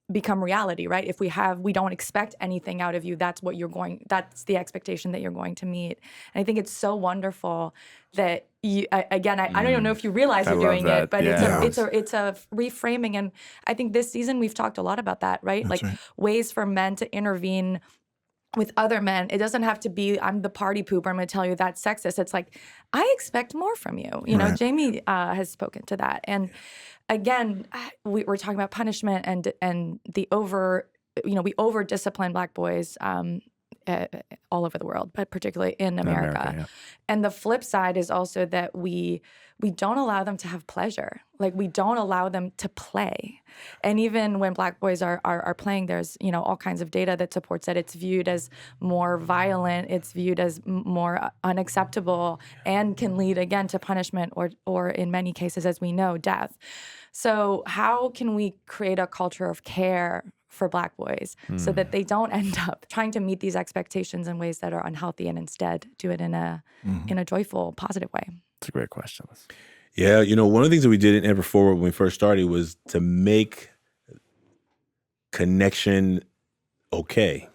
reality, right? If we don't expect anything out of you, that's the expectation that you're going to meet. And I think it's so wonderful that you, again, I don't even know if you realize you're doing it, but it's a reframing. And I think this season we've talked a lot about that, right? That's right. Ways for men to intervene with other men. It doesn't have to be, I'm the party pooper, I'm going to tell you that's sexist. It's like, I expect more from you. Jamie has spoken to that. And again, we're talking about punishment and the we over discipline Black boys all over the world, but particularly in America. And the flip side is also that we don't allow them to have pleasure. Like, we don't allow them to play. And even when Black boys are playing, there's all kinds of data that supports that it's viewed as more violent, it's viewed as more unacceptable, and can lead again to punishment or in many cases, as we know, death. So how can we create a culture of care for Black boys so that they don't end up trying to meet these expectations in ways that are unhealthy and instead do it in a joyful, positive way? It's a great question. Yeah, one of the things that we did in Ever Forward when we first started was to make connection okay,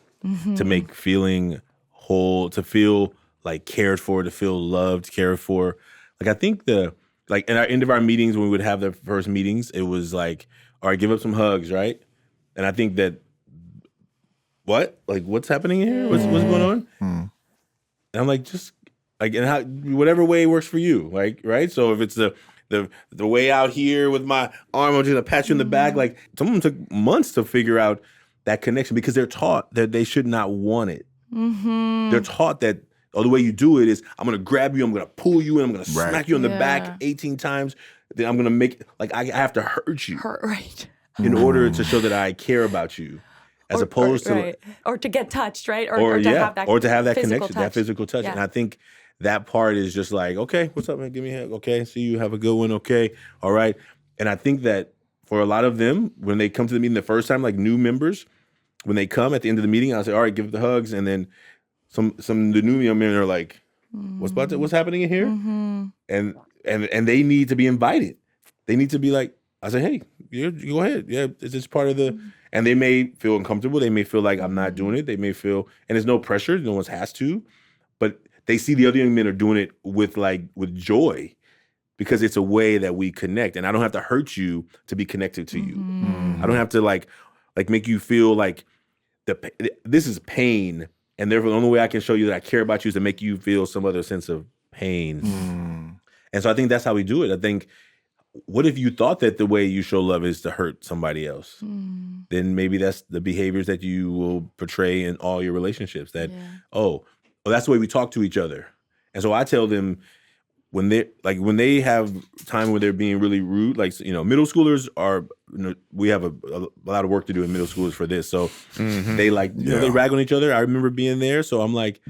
to make feeling whole, to feel like cared for, to feel loved, cared for. Like, I think in our end of our meetings, when we would have the first meetings, it was like, all right, give up some hugs, right? And I think that, what's happening here? What's going on? And I'm like, just and how, whatever way works for you, right? So if it's the way out here with my arm, I'm just gonna pat you in the back. Like, some of them took months to figure out that connection because they're taught that they should not want it. They're taught that the way you do it is, I'm gonna grab you, I'm gonna pull you, and I'm gonna smack you in the back 18 times. Then I'm gonna make I have to hurt you. Right. In order to show that I care about you, as opposed to or to get touched, right? Or to have that connection, touch. that physical touch. Yeah. And I think that part is just like, okay, what's up, man? Give me a hug. Okay, see you. Have a good one. Okay, all right. And I think that for a lot of them, when they come to the meeting the first time, like new members, when they come at the end of the meeting, I'll say, all right, give the hugs, and then some of the new young men are like, what's happening in here? And they need to be invited. They need to be like, I say, hey, you go ahead. Yeah, it's just part of the, and they may feel uncomfortable. They may feel like I'm not doing it. They may feel, and there's no pressure. No one has to, but they see the other young men are doing it with joy because it's a way that we connect. And I don't have to hurt you to be connected to you. I don't have to like make you feel like this is pain. And therefore the only way I can show you that I care about you is to make you feel some other sense of pain. And so I think that's how we do it. I think, what if you thought that the way you show love is to hurt somebody else? Then maybe that's the behaviors that you will portray in all your relationships. That, that's the way we talk to each other. And so I tell them when they have time where they're being really rude, middle schoolers are, we have a lot of work to do in middle schoolers for this. So they they rag on each other. I remember being there. So I'm like,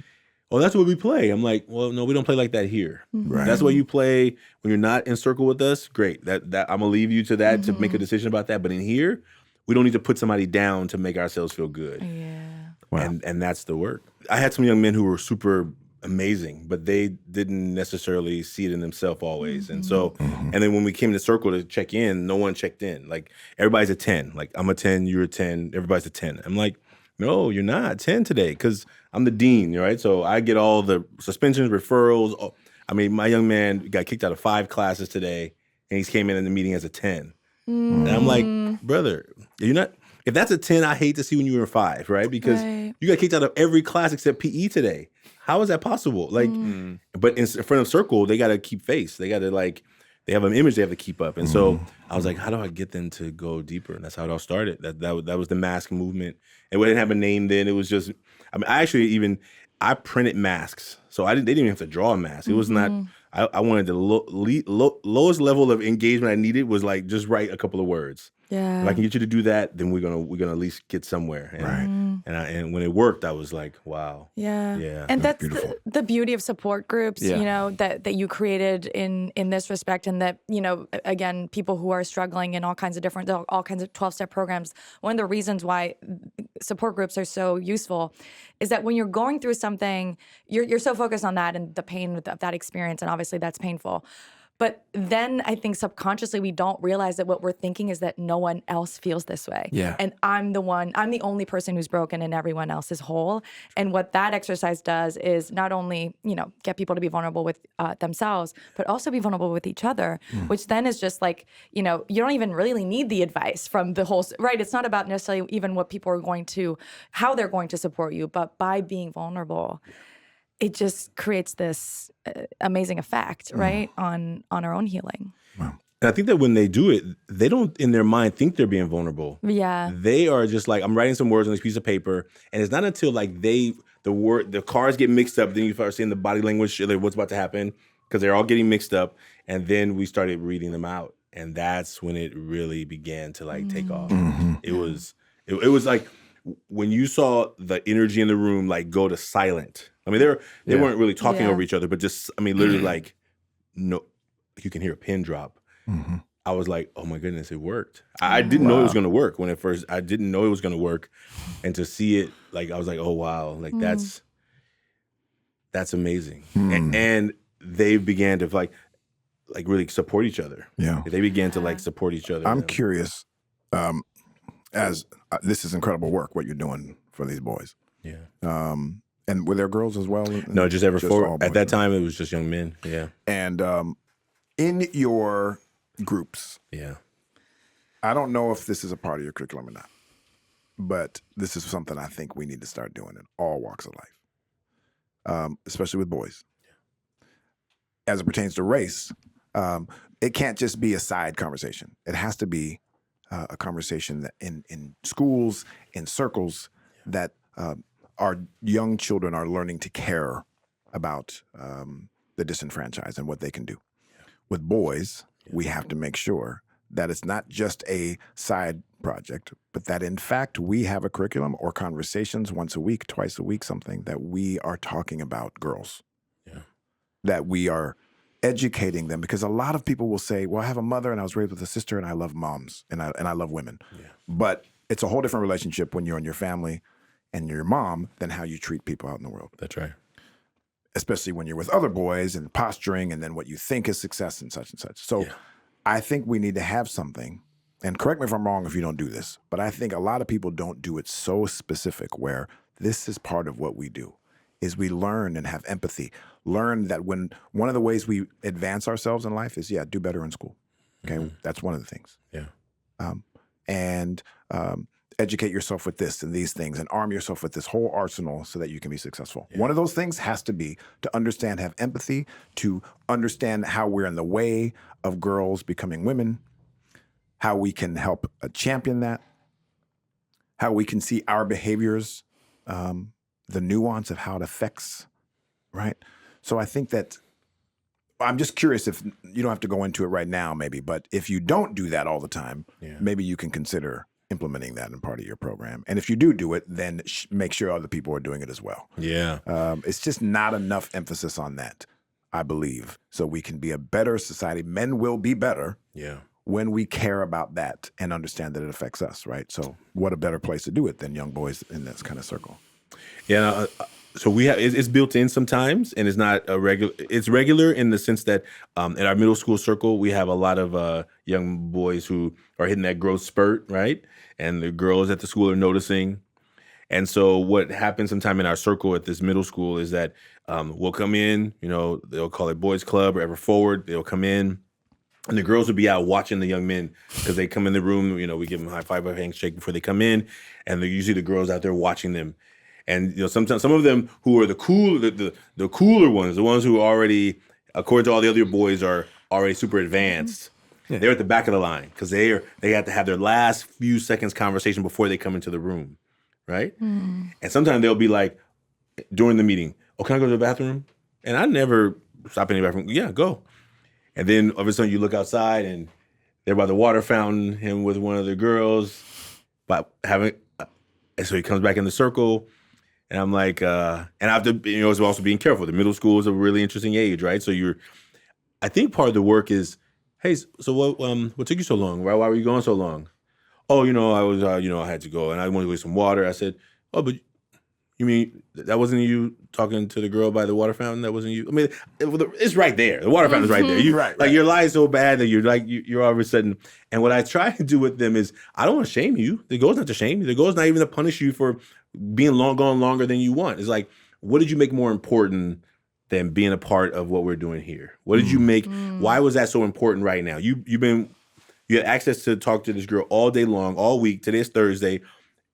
oh, that's what we play. I'm like, well, no, we don't play like that here. Right. That's what you play when you're not in circle with us. Great. That I'm gonna leave you to that to make a decision about that. But in here, we don't need to put somebody down to make ourselves feel good. Yeah. Wow. And that's the work. I had some young men who were super amazing, but they didn't necessarily see it in themselves always. And so, and then when we came to circle to check in, no one checked in. Like everybody's a 10. Like I'm a 10, you're a 10, everybody's a 10. I'm like, no, you're not 10 today because I'm the dean, right? So I get all the suspensions, referrals. I mean, my young man got kicked out of 5 classes today, and he came in the meeting as a 10. And I'm like, brother, you're not. If that's a 10, I hate to see when you were 5, right? Because you got kicked out of every class except PE today. How is that possible? Like, but in front of circle, they got to keep face. They got to they have an image they have to keep up. And so I was like, how do I get them to go deeper? And that's how it all started. That was the mask movement. And we didn't have a name then. It was just, I mean, I printed masks. So they didn't even have to draw a mask. It was not, I wanted the lowest level of engagement I needed was like, just write a couple of words. Yeah. If I can get you to do that, then we're gonna at least get somewhere. And, Right. And when it worked, I was like, wow. Yeah. Yeah. And that's beautiful. the beauty of support groups, Yeah. you know, that you created in this respect. And that, you know, again, people who are struggling in all kinds of 12-step programs, one of the reasons why support groups are so useful is that when you're going through something, you're so focused on that and the pain of that experience. And obviously that's painful. But then I think subconsciously we don't realize that what we're thinking is that no one else feels this way. Yeah. And I'm the only person who's broken and everyone else is whole. And what that exercise does is not only, you know, get people to be vulnerable with themselves, but also be vulnerable with each other, which then is just like, you know, you don't even really need the advice from the whole, right? It's not about necessarily even what people are how they're going to support you, but by being vulnerable, it just creates this amazing effect, right, on our own healing. And I think that when they do it, they don't in their mind think they're being vulnerable. Yeah. They are just like, I'm writing some words on this piece of paper, and it's not until like the cars get mixed up, then you start seeing the body language, like what's about to happen, because they're all getting mixed up, and then we started reading them out, and that's when it really began to like take off. It was like when you saw the energy in the room like go to silent. I mean, they weren't really talking over each other, but just, I mean, literally like, no, you can hear a pin drop. I was like, oh my goodness, it worked. I didn't know it was going to work I didn't know it was going to work. And to see it, like, I was like, oh wow, like that's amazing. And they began to like really support each other. Yeah. They began to like support each other. I'm curious, as this is incredible work, what you're doing for these boys. Yeah. And were there girls as well? No, just all at boys, that time, it was just young men. Yeah. And in your groups, Yeah. I don't know if this is a part of your curriculum or not, but this is something I think we need to start doing in all walks of life, especially with boys. As it pertains to race, it can't just be a side conversation. It has to be a conversation that in schools, in circles, that our young children are learning to care about the disenfranchised and what they can do. With boys, we have to make sure that it's not just a side project, but that in fact we have a curriculum or conversations once a week, twice a week, something that we are talking about girls. Yeah. That we are educating them, because a lot of people will say, well, I have a mother and I was raised with a sister and I love moms and I love women. Yeah. But it's a whole different relationship when you're in your family and your mom than how you treat people out in the world. That's right. Especially when you're with other boys and posturing and then what you think is success and such and such. So I think we need to have something, and correct me if I'm wrong if you don't do this, but I think a lot of people don't do it so specific where this is part of what we do, is we learn and have empathy. Learn that when one of the ways we advance ourselves in life is, do better in school. Okay, that's one of the things. Yeah. And educate yourself with this and these things and arm yourself with this whole arsenal so that you can be successful. Yeah. One of those things has to be to understand, have empathy, to understand how we're in the way of girls becoming women, how we can help champion that, how we can see our behaviors, the nuance of how it affects, right? So I think that I'm just curious, if you don't have to go into it right now maybe, but if you don't do that all the time, maybe you can consider implementing that in part of your program? And if you do it, then make sure other people are doing it as well. Yeah. It's just not enough emphasis on that, I believe. So we can be a better society. Men will be better when we care about that and understand that it affects us, right? So what a better place to do it than young boys in this kind of circle. Yeah. So we have it's built in sometimes, and it's not a regular. It's regular in the sense that in our middle school circle, we have a lot of young boys who are hitting that growth spurt, right? And the girls at the school are noticing. And so what happens sometime in our circle at this middle school is that we'll come in, they'll call it boys club or ever forward. They'll come in, and the girls will be out watching the young men because they come in the room. We give them a high five, a handshake before they come in, and they're usually the girls out there watching them. And sometimes some of them who are the cooler ones, the ones who already, according to all the other boys, are already super advanced. Yeah. They're at the back of the line because they have to have their last few seconds conversation before they come into the room, right? Mm. And sometimes they'll be like, during the meeting, "Oh, can I go to the bathroom?" And I never stop in the bathroom. Yeah, go. And then all of a sudden you look outside and they're by the water fountain, him with one of the girls, and so he comes back in the circle. And I'm like, and I have to, it's also being careful. The middle school is a really interesting age, right? So I think part of the work is, hey, so what took you so long? Why were you going so long? Oh, I was, I had to go and I wanted to get some water. I said, oh, but you mean that wasn't you talking to the girl by the water fountain? That wasn't you? I mean, it's right there. The water fountain is right there. Right. You're lying so bad that you're all of a sudden. And what I try to do with them is, I don't want to shame you. The goal is not to shame you. The goal is not even to punish you for being gone longer than you want. It's like, what did you make more important than being a part of what we're doing here? What did you make? Why was that so important right now? You had access to talk to this girl all day long, all week. Today's Thursday,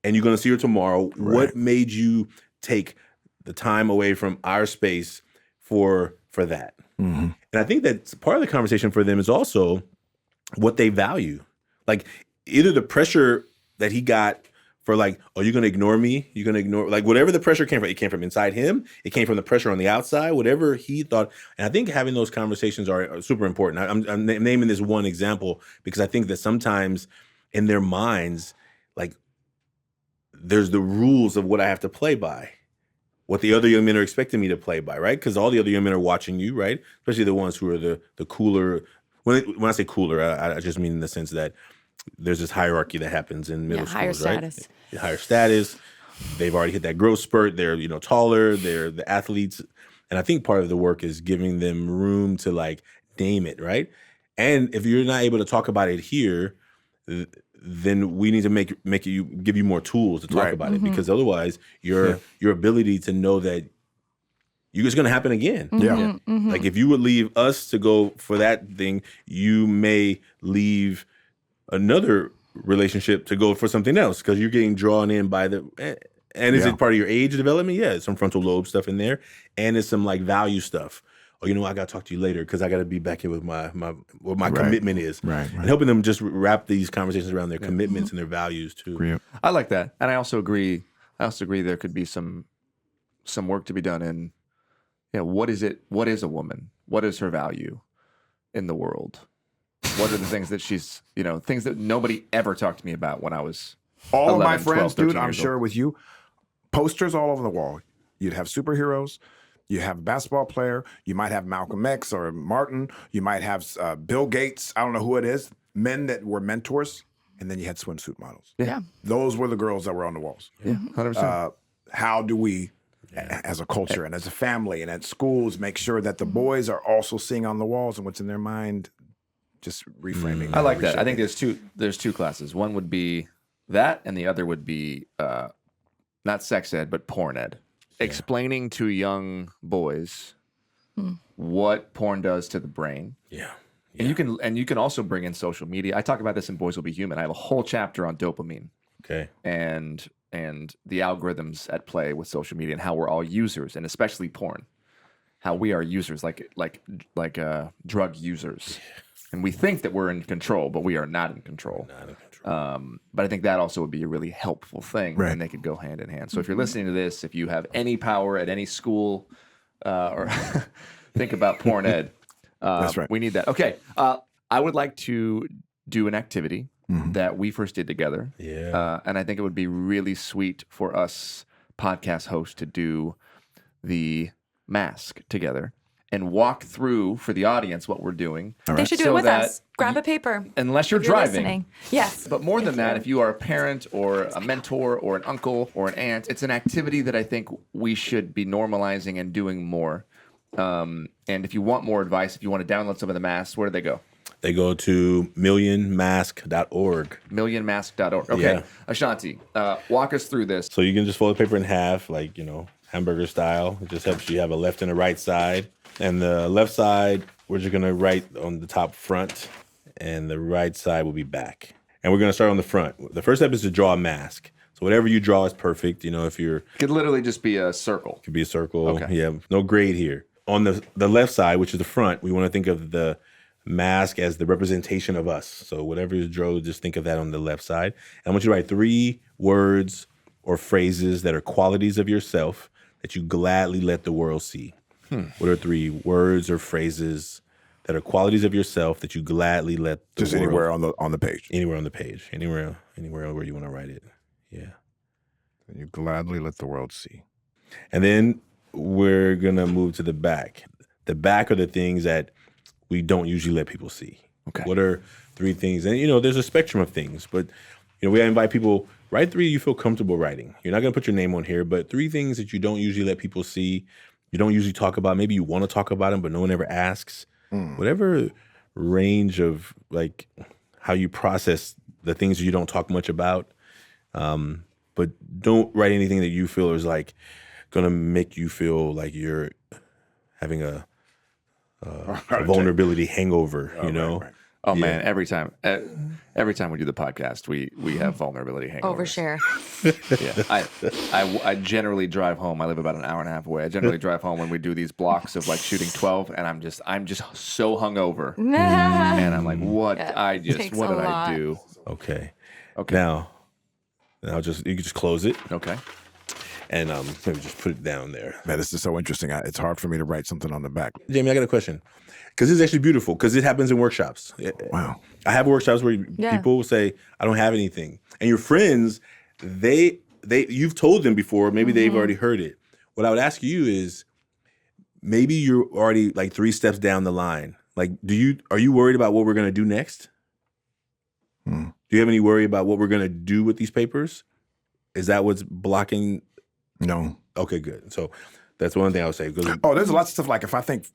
and you're going to see her tomorrow. Right. What made you take the time away from our space for that? Mm-hmm. And I think that part of the conversation for them is also what they value. Like either the pressure that he got for like, oh, you're going to ignore me? You're going to ignore, like whatever the pressure came from. It came from inside him. It came from the pressure on the outside, whatever he thought. And I think having those conversations are super important. I'm naming this one example because I think that sometimes in their minds, like there's the rules of what I have to play by, what the other young men are expecting me to play by, right? Because all the other young men are watching you, right? Especially the ones who are the cooler. When I say cooler, I just mean in the sense that there's this hierarchy that happens in middle schools, higher status. Right? Higher status. They've already hit that growth spurt. They're, taller. They're the athletes. And I think part of the work is giving them room to like name it, right? And if you're not able to talk about it here, then we need to give you more tools to talk about it, because otherwise your ability to know that it's going to happen again. Mm-hmm. Yeah. Mm-hmm. Like if you would leave us to go for that thing, you may leave another relationship to go for something else because you're getting drawn in by and is it part of your age development? Yeah, some frontal lobe stuff in there, and it's some like value stuff. Oh, I got to talk to you later because I got to be back here with what my commitment is. Right. And helping them just wrap these conversations around their commitments and their values too. Great. I like that, and I also agree there could be some work to be done in, what is a woman? What is her value in the world? What are the things that she's, things that nobody ever talked to me about when I was all 11, of my friends, 12, dude, I'm sure old. with you, posters all over the wall. You'd have superheroes. You have a basketball player. You might have Malcolm X or Martin. You might have Bill Gates. I don't know who it is. Men that were mentors. And then you had swimsuit models. Yeah. Those were the girls that were on the walls. Yeah, 100%. How do we, as a culture and as a family and at schools, make sure that the boys are also seeing on the walls and what's in their mind? Just reframing. I like that. I think there's two classes. One would be that, and the other would be not sex ed, but porn ed. Yeah. Explaining to young boys what porn does to the brain. Yeah. And you can also bring in social media. I talk about this in Boys Will Be Human. I have a whole chapter on dopamine. Okay. And the algorithms at play with social media and how we're all users, and especially porn. How we are users, like drug users. And we think that we're in control, but we are not in control. But I think that also would be a really helpful thing, and they could go hand in hand. So if you're listening to this, if you have any power at any school, or think about porn ed, that's right. We need that. Okay, I would like to do an activity that we first did together. Yeah. And I think it would be really sweet for us podcast hosts to do the mask together and walk through for the audience what we're doing. They should do So it with that us. Grab a paper. Unless you're if you're driving. listening. Yes. But more than that, if you are a parent or a mentor or an uncle or an aunt, it's an activity that I think we should be normalizing and doing more. And if you want more advice, if you want to download some of the masks, where do they go? They go to millionmask.org. Millionmask.org. Okay. Yeah. Ashanti, walk us through this. So you can just fold the paper in half, like, hamburger style. It just helps you have a left and a right side. And the left side, we're just going to write on the top front, and the right side will be back. And we're going to start on the front. The first step is to draw a mask. So whatever you draw is perfect. If you're... It could literally just be a circle. Could be a circle. Okay. Yeah, no grade here. On the left side, which is the front, we want to think of the mask as the representation of us. So whatever is drawn, just think of that on the left side. And I want you to write 3 words or phrases that are qualities of yourself that you gladly let the world see. What are 3 words or phrases that are qualities of yourself that you gladly let the Just world... anywhere on the page. Anywhere on the page. Anywhere where you want to write it. Yeah. And you gladly let the world see. And then we're going to move to the back. The back are the things that we don't usually let people see. Okay. What are 3 things? And, there's a spectrum of things, but, we invite people, write 3 you feel comfortable writing. You're not going to put your name on here, but 3 things that you don't usually let people see, you don't usually talk about. Maybe you want to talk about them, but no one ever asks. Whatever range of, like, how you process the things you don't talk much about. But don't write anything that you feel is, like, going to make you feel like you're having a vulnerability hangover, Right. Oh man, every time we do the podcast, we have vulnerability hangovers. Overshare. Yeah, I generally drive home. I live about an hour and a half away. I generally drive home when we do these blocks of like shooting 12, and I'm just so hungover, and I'm like, what? Yeah, what takes did a lot. I do? Okay. Okay. Now you can just close it Okay. and maybe just put it down there. Man, this is so interesting. It's hard for me to write something on the back. Jamie, I got a question. Because this is actually beautiful, because it happens in workshops. Wow. I have workshops where people say, I don't have anything. And your friends, you've told them before, maybe they've already heard it. What I would ask you is, maybe you're already like 3 steps down the line. Like, are you worried about what we're going to do next? Do you have any worry about what we're going to do with these papers? Is that what's blocking? No. Okay, good. So that's one thing I would say. Oh, there's lots of stuff like if I think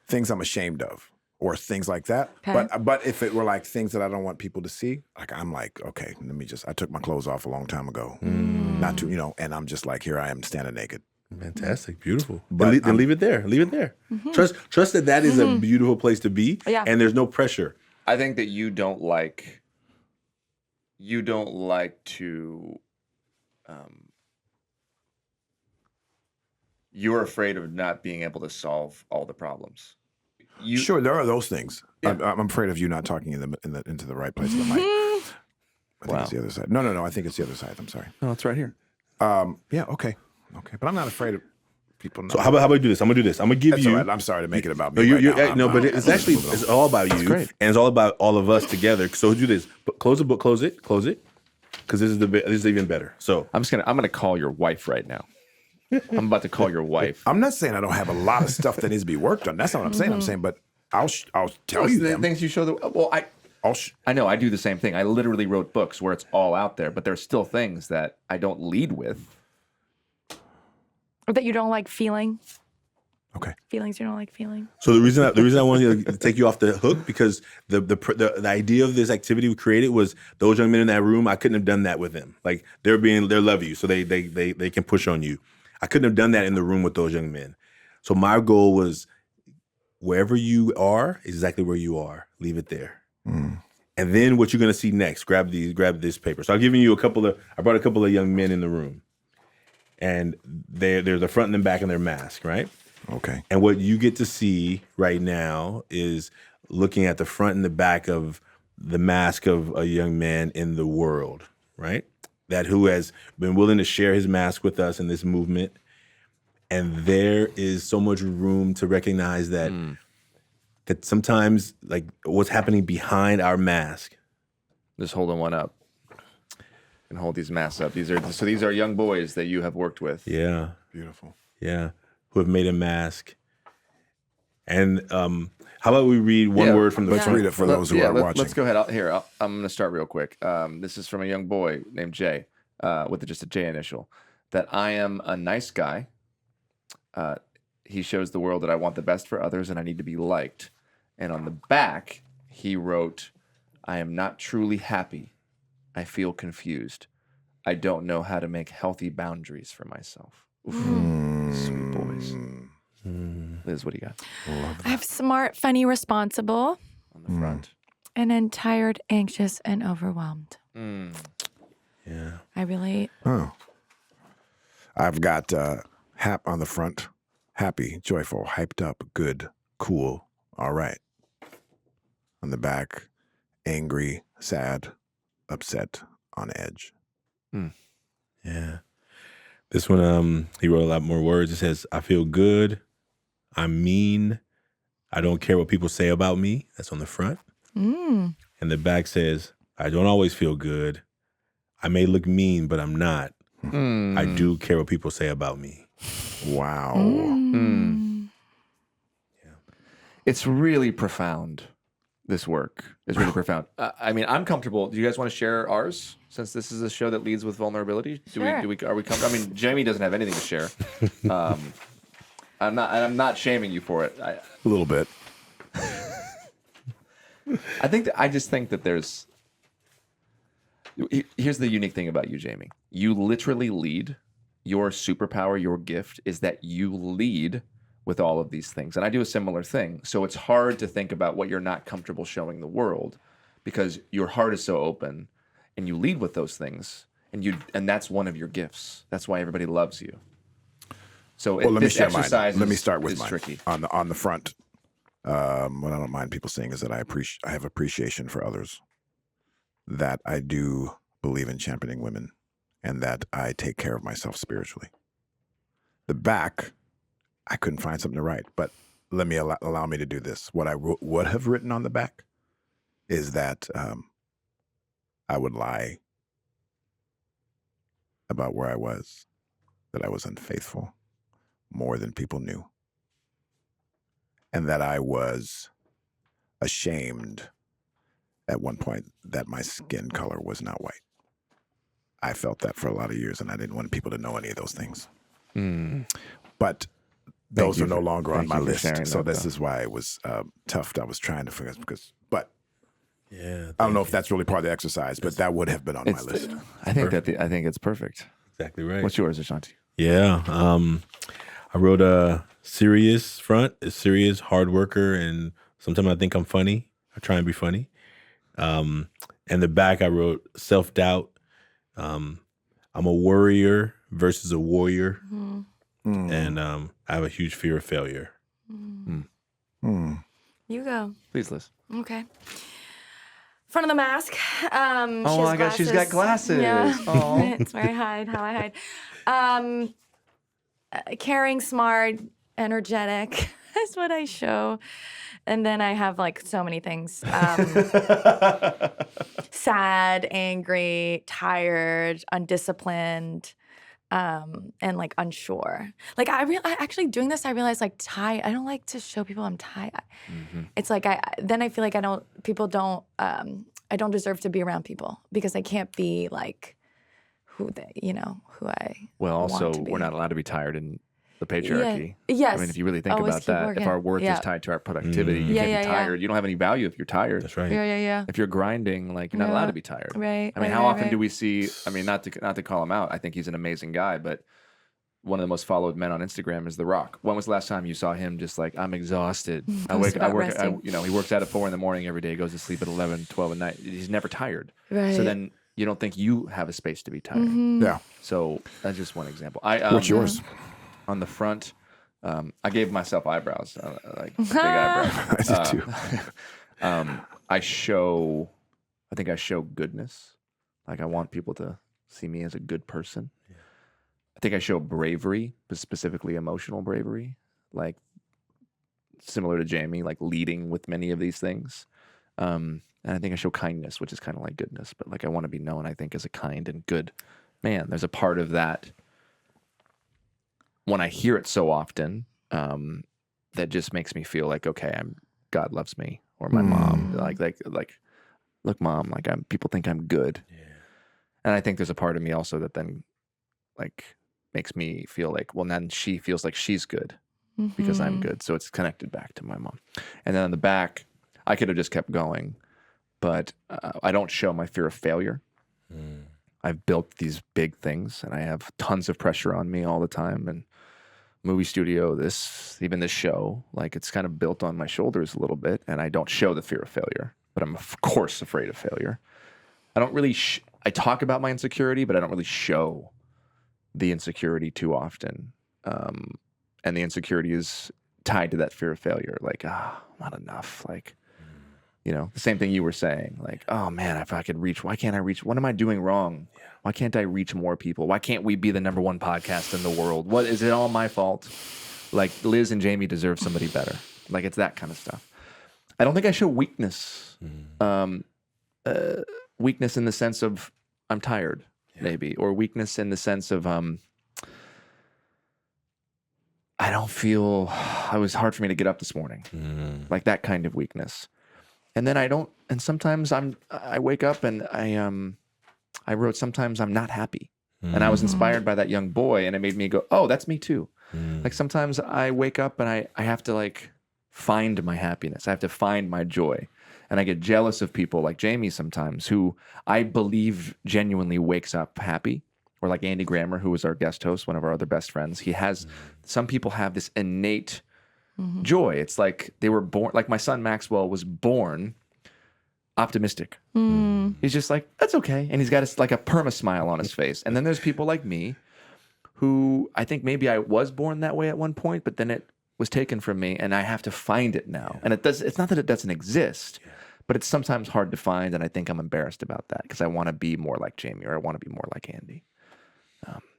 things I'm ashamed of or things like that. Okay. But if it were like things that I don't want people to see, like I'm like, okay, I took my clothes off a long time ago. Not to, and I'm just like, here I am standing naked. Fantastic, beautiful. But then leave it there. Leave it there. Trust that is a beautiful place to be, Yeah. and there's no pressure. I think that you don't like to. You're afraid of not being able to solve all the problems. Sure, there are those things. Yeah. I'm afraid of you not talking into the right place of the mic. I think it's the other side. No. I think it's the other side. I'm sorry. No, it's right here. Yeah. Okay. But I'm not afraid of people. So how about I do this? I'm gonna do this. I'm gonna give That's you. all right. I'm sorry to make it about No, me. you're no, but it's actually it's all about you, great. and it's all about all of us together. So do this. Close the book. Close it. Because this is even better. So I'm gonna call your wife right now. I'm about to call your wife. I'm not saying I don't have a lot of stuff that needs to be worked on. That's not what I'm saying. I'm saying, but I'll tell you the them. things you show. I know I do the same thing. I literally wrote books where it's all out there, but there's still things that I don't lead with. Or that you don't like feeling. Okay. Feelings you don't like feeling. So the reason I wanted to take you off the hook, because the idea of this activity we created was those young men in that room. I couldn't have done that with them. Like they love you, so they can push on you. I couldn't have done that in the room with those young men. So my goal was wherever you are, exactly where you are, leave it there. And then what you're going to see next, grab this paper. So I've given you I brought a couple of young men in the room, and they're the front and the back in their mask, right? Okay. And what you get to see right now is looking at the front and the back of the mask of a young man in the world, right? That who has been willing to share his mask with us in this movement. And there is so much room to recognize that that sometimes, like, what's happening behind our mask Just holding one up. And hold these masks up. These are young boys that you have worked with. Yeah. Beautiful. Yeah. Who have made a mask. And how about we read one word from the Let's front? read it for those who are watching. Let's go ahead. I'm going to start real quick. This is from a young boy named Jay, with just a J initial. That I am a nice guy. He shows the world that I want the best for others and I need to be liked. And on the back, he wrote, I am not truly happy. I feel confused. I don't know how to make healthy boundaries for myself. Sweet boys. Liz, what do you got? I have smart, funny, responsible, On the front. and then tired, anxious, and overwhelmed. Yeah. I really. Oh. I've got hap on the front. Happy, joyful, hyped up, good, cool, all right. On the back, angry, sad, upset, on edge. Yeah. This one, he wrote a lot more words. It says, I feel good. I'm mean. I don't care what people say about me. That's on the front. And the back says, I don't always feel good. I may look mean, but I'm not. I do care what people say about me. Wow. It's really profound, this work. It's really profound. I mean, I'm comfortable. Do you guys want to share ours? Since this is a show that leads with vulnerability? Sure. Are we comfortable? I mean, Jamie doesn't have anything to share. I'm not shaming you for it. A little bit. I just think that there's. Here's the unique thing about you, Jamie. You literally lead. Your superpower, your gift, is that you lead with all of these things. And I do a similar thing. So it's hard to think about what you're not comfortable showing the world because your heart is so open and you lead with those things. And that's one of your gifts. That's why everybody loves you. So Well, let me this share mine. exercise Let me is- start with is mine. tricky. On the front. What I don't mind people saying is that I have appreciation for others. That I do believe in championing women, and that I take care of myself spiritually. The back, I couldn't find something to write, but let me allow me to do this. What I would have written on the back is that I would lie about where I was, that I was unfaithful more than people knew, and that I was ashamed at one point that my skin color was not white. I felt that for a lot of years, and I didn't want people to know any of those things. But those are no longer on my list. So this is why it was tough. I was trying to figure out but Yeah. I don't know if that's really part of the exercise, but that would have been on my list. I think I think it's perfect. Exactly right. What's yours, Ashanti? Yeah. I wrote a serious front, a serious hard worker, and sometimes I think I'm funny. I try and be funny. And the back I wrote self-doubt. I'm a worrier versus a warrior. And I have a huge fear of failure. You go. Please, Liz. Okay. Front of the mask. Oh my gosh, she's got glasses. Yeah. Oh. It's where I hide, how I hide. Caring, smart, energetic. That's what I show. And then I have like so many things. Sad, angry, tired, undisciplined, and like unsure. Like I actually doing this, I realized like tired. I don't like to show people I'm tired. It's like then I feel like I don't deserve to be around people because I can't be like who I Well, also, want to be. we're not allowed to be tired in the patriarchy. Yes. I mean, if you really think Always about keep that, working. if our worth Yeah. is tied to our productivity, you Yeah, can't yeah, be yeah. tired. You don't have any value if you're tired. That's right. Yeah. If you're grinding, like you're not allowed to be tired. Right. I mean, how often do we see? I mean, not to call him out. I think he's an amazing guy, but one of the most followed men on Instagram is The Rock. When was the last time you saw him just like, I'm exhausted. I work. He works out at 4 a.m. every day. Goes to sleep at 11, 12 at night. He's never tired. Right. So then you don't think you have a space to be tired. Yeah. So that's just one example. What's yours? On the front, I gave myself eyebrows, like big eyebrows. I did too. I think I show goodness. Like I want people to see me as a good person. I think I show bravery, but specifically emotional bravery, like similar to Jamie, like leading with many of these things. And And I think I show kindness, which is kind of like goodness, but like I want to be known, I think, as a kind and good man. There's a part of that when I hear it so often, that just makes me feel like, okay, God loves me, or my mom, like, look, mom, like people think I'm good. Yeah. And I think there's a part of me also that then like makes me feel like, well, then she feels like she's good because I'm good. So it's connected back to my mom. And then on the back, I could have just kept going, but I don't show my fear of failure. I've built these big things and I have tons of pressure on me all the time. And movie studio, even this show, like it's kind of built on my shoulders a little bit. And I don't show the fear of failure, but I'm of course afraid of failure. I don't really, I talk about my insecurity, but I don't really show the insecurity too often. And the insecurity is tied to that fear of failure. Like, not enough. Like, you know, the same thing you were saying. Like, oh man, if I could reach, why can't I reach? What am I doing wrong? Yeah. Why can't I reach more people? Why can't we be the #1 podcast in the world? What, is it all my fault? Like Liz and Jamie deserve somebody better. Like it's that kind of stuff. I don't think I show weakness. Weakness in the sense of I'm tired, maybe, or weakness in the sense of I don't feel. It was hard for me to get up this morning, like that kind of weakness. And then I don't. And sometimes I wake up and I wrote sometimes I'm not happy, and I was inspired by that young boy, and it made me go, oh, that's me too. Like sometimes I wake up and I have to like find my happiness. I have to find my joy. And I get jealous of people like Jamie sometimes who I believe genuinely wakes up happy. Or like Andy Grammer, who was our guest host, one of our other best friends. He has, some people have this innate joy. It's like they were born, like my son Maxwell was born optimistic. He's just like, that's okay. And he's got like a perma smile on his face. And then there's people like me who I think maybe I was born that way at one point, but then it was taken from me and I have to find it now. And it's not that it doesn't exist, but it's sometimes hard to find. And I think I'm embarrassed about that because I want to be more like Jamie, or I want to be more like Andy.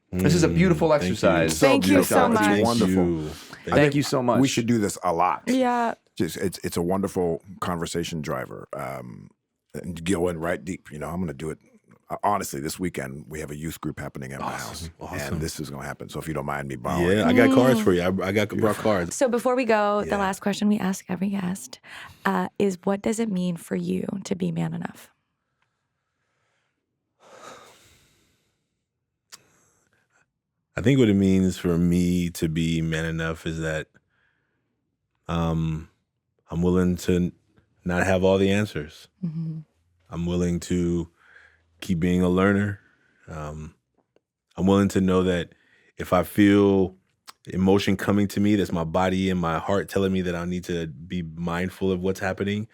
This is a beautiful exercise. Thank you so much. It's wonderful. Thank you so much. We should do this a lot. Yeah. It's a wonderful conversation driver. And going right deep. You know, I'm going to do it. Honestly, this weekend we have a youth group happening at my house, and this is going to happen. So if you don't mind me borrowing, I got cards for you. I brought cards. So before we go, the last question we ask every guest is, what does it mean for you to be man enough? I think what it means for me to be man enough is that I'm willing to not have all the answers. I'm willing to keep being a learner. I'm willing to know that if I feel emotion coming to me, that's my body and my heart telling me that I need to be mindful of what's happening.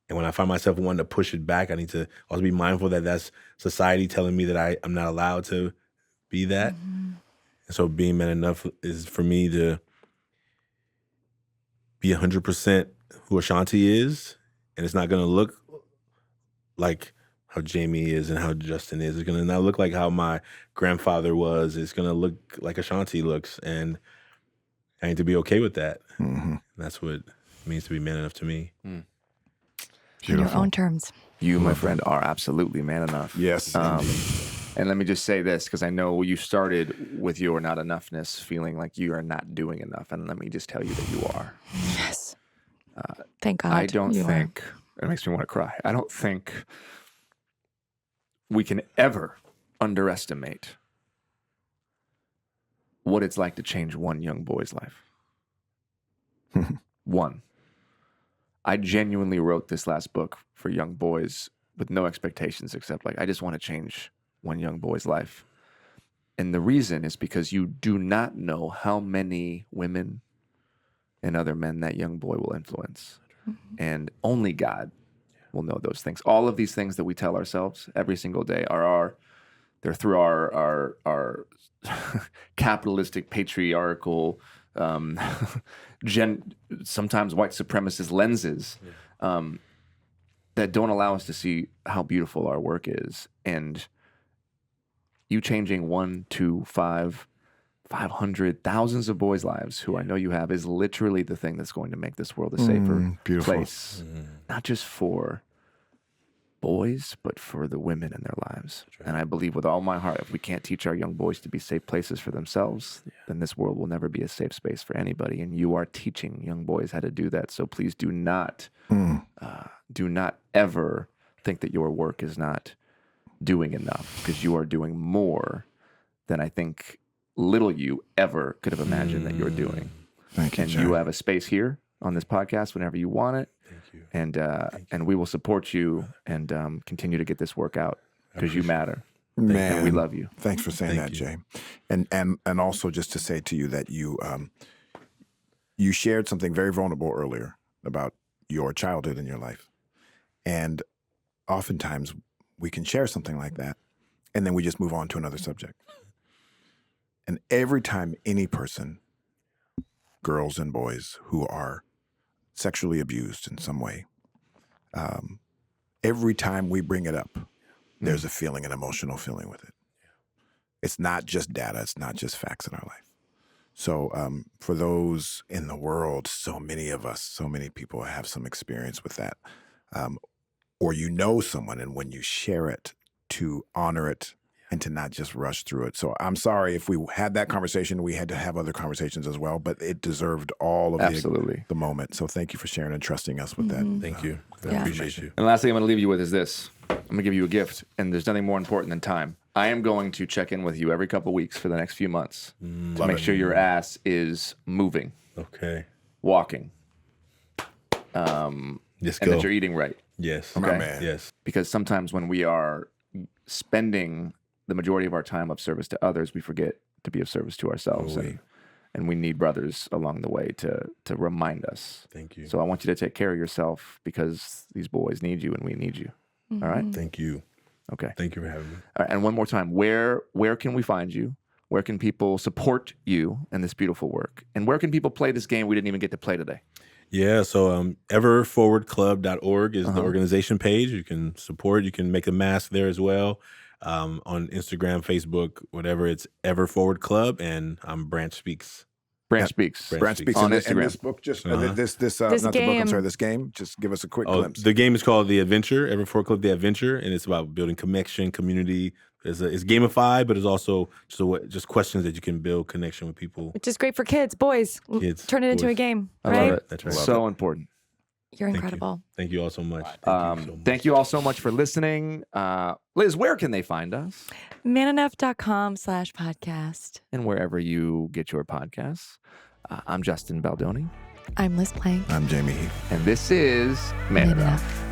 And when I find myself wanting to push it back, I need to also be mindful that that's society telling me that I'm not allowed to be that. And so being man enough is for me to be 100% who Ashanti is. And it's not going to look like how Jamie is and how Justin is. It's going to not look like how my grandfather was. It's going to look like Ashanti looks. And I need to be okay with that. That's what it means to be man enough to me. In your own terms. You, my friend, are absolutely man enough. Yes. And let me just say this, because I know you started with your not enoughness, feeling like you are not doing enough. And let me just tell you that you are. Yes. Thank God. I don't think, it makes me want to cry. I don't think we can ever underestimate what it's like to change one young boy's life. One. I genuinely wrote this last book for young boys with no expectations except like, I just want to change one young boy's life. And the reason is because you do not know how many women and other men that young boy will influence. And only God will know those things. All of these things that we tell ourselves every single day they're through our capitalistic, patriarchal, sometimes white supremacist lenses that don't allow us to see how beautiful our work is. And you changing 1, 2, 5, 500, thousands of boys' lives, who I know you have, is literally the thing that's going to make this world a safer place. Not just for boys, but for the women in their lives. And I believe with all my heart, if we can't teach our young boys to be safe places for themselves, then this world will never be a safe space for anybody. And you are teaching young boys how to do that. So please do not ever think that your work is not doing enough, because you are doing more than I think little you ever could have imagined that you're doing. Thank you, And Jay. you have a space here on this podcast whenever you want it. Thank you. And we will support you and continue to get this work out, because you matter. Man, And we love you. Thanks for saying that, Jay. And also just to say to you that you shared something very vulnerable earlier about your childhood in your life. And oftentimes we can share something like that, and then we just move on to another subject. And every time any person, girls and boys who are sexually abused in some way, every time we bring it up, there's a feeling, an emotional feeling with it. It's not just data. It's not just facts in our life. So for those in the world, so many of us, so many people have some experience with that. Or you know someone, and when you share it, to honor it and to not just rush through it. So I'm sorry if we had that conversation. We had to have other conversations as well, but it deserved all of the moment. So thank you for sharing and trusting us with that. Thank you. I appreciate you. And the last thing I'm going to leave you with is this. I'm going to give you a gift, and there's nothing more important than time. I am going to check in with you every couple of weeks for the next few months to make sure your ass is moving, Okay. walking, Let's and go. that you're eating right. Yes. My man. Yes. Because sometimes when we are spending the majority of our time of service to others, we forget to be of service to ourselves. And we need brothers along the way to remind us. Thank you. So I want you to take care of yourself, because these boys need you and we need you. All right? Thank you. Okay. Thank you for having me. All right, and one more time, where can we find you? Where can people support you in this beautiful work? And where can people play this game we didn't even get to play today? Yeah, so everforwardclub.org is the organization page. You can support. You can make a mask there as well. On Instagram, Facebook, whatever. It's Ever Forward Club, and I'm Branch Speaks. Branch Speaks. Branch Speaks on in Instagram. this book, just not the book, I'm sorry, this game. Just give us a quick glimpse. The game is called The Adventure, Ever Forward Club, The Adventure, and it's about building connection, community. It's gamified, but it's also just questions that you can build connection with people. Which is great for kids, boys. Turn it into a game, I right? love it. That's right. So important. You're incredible. Thank you all so much. Thank you all so much for listening. Liz, where can they find us? manenough.com/podcast. And wherever you get your podcasts. I'm Justin Baldoni. I'm Liz Plank. I'm Jamie Heath. And this is Man Enough.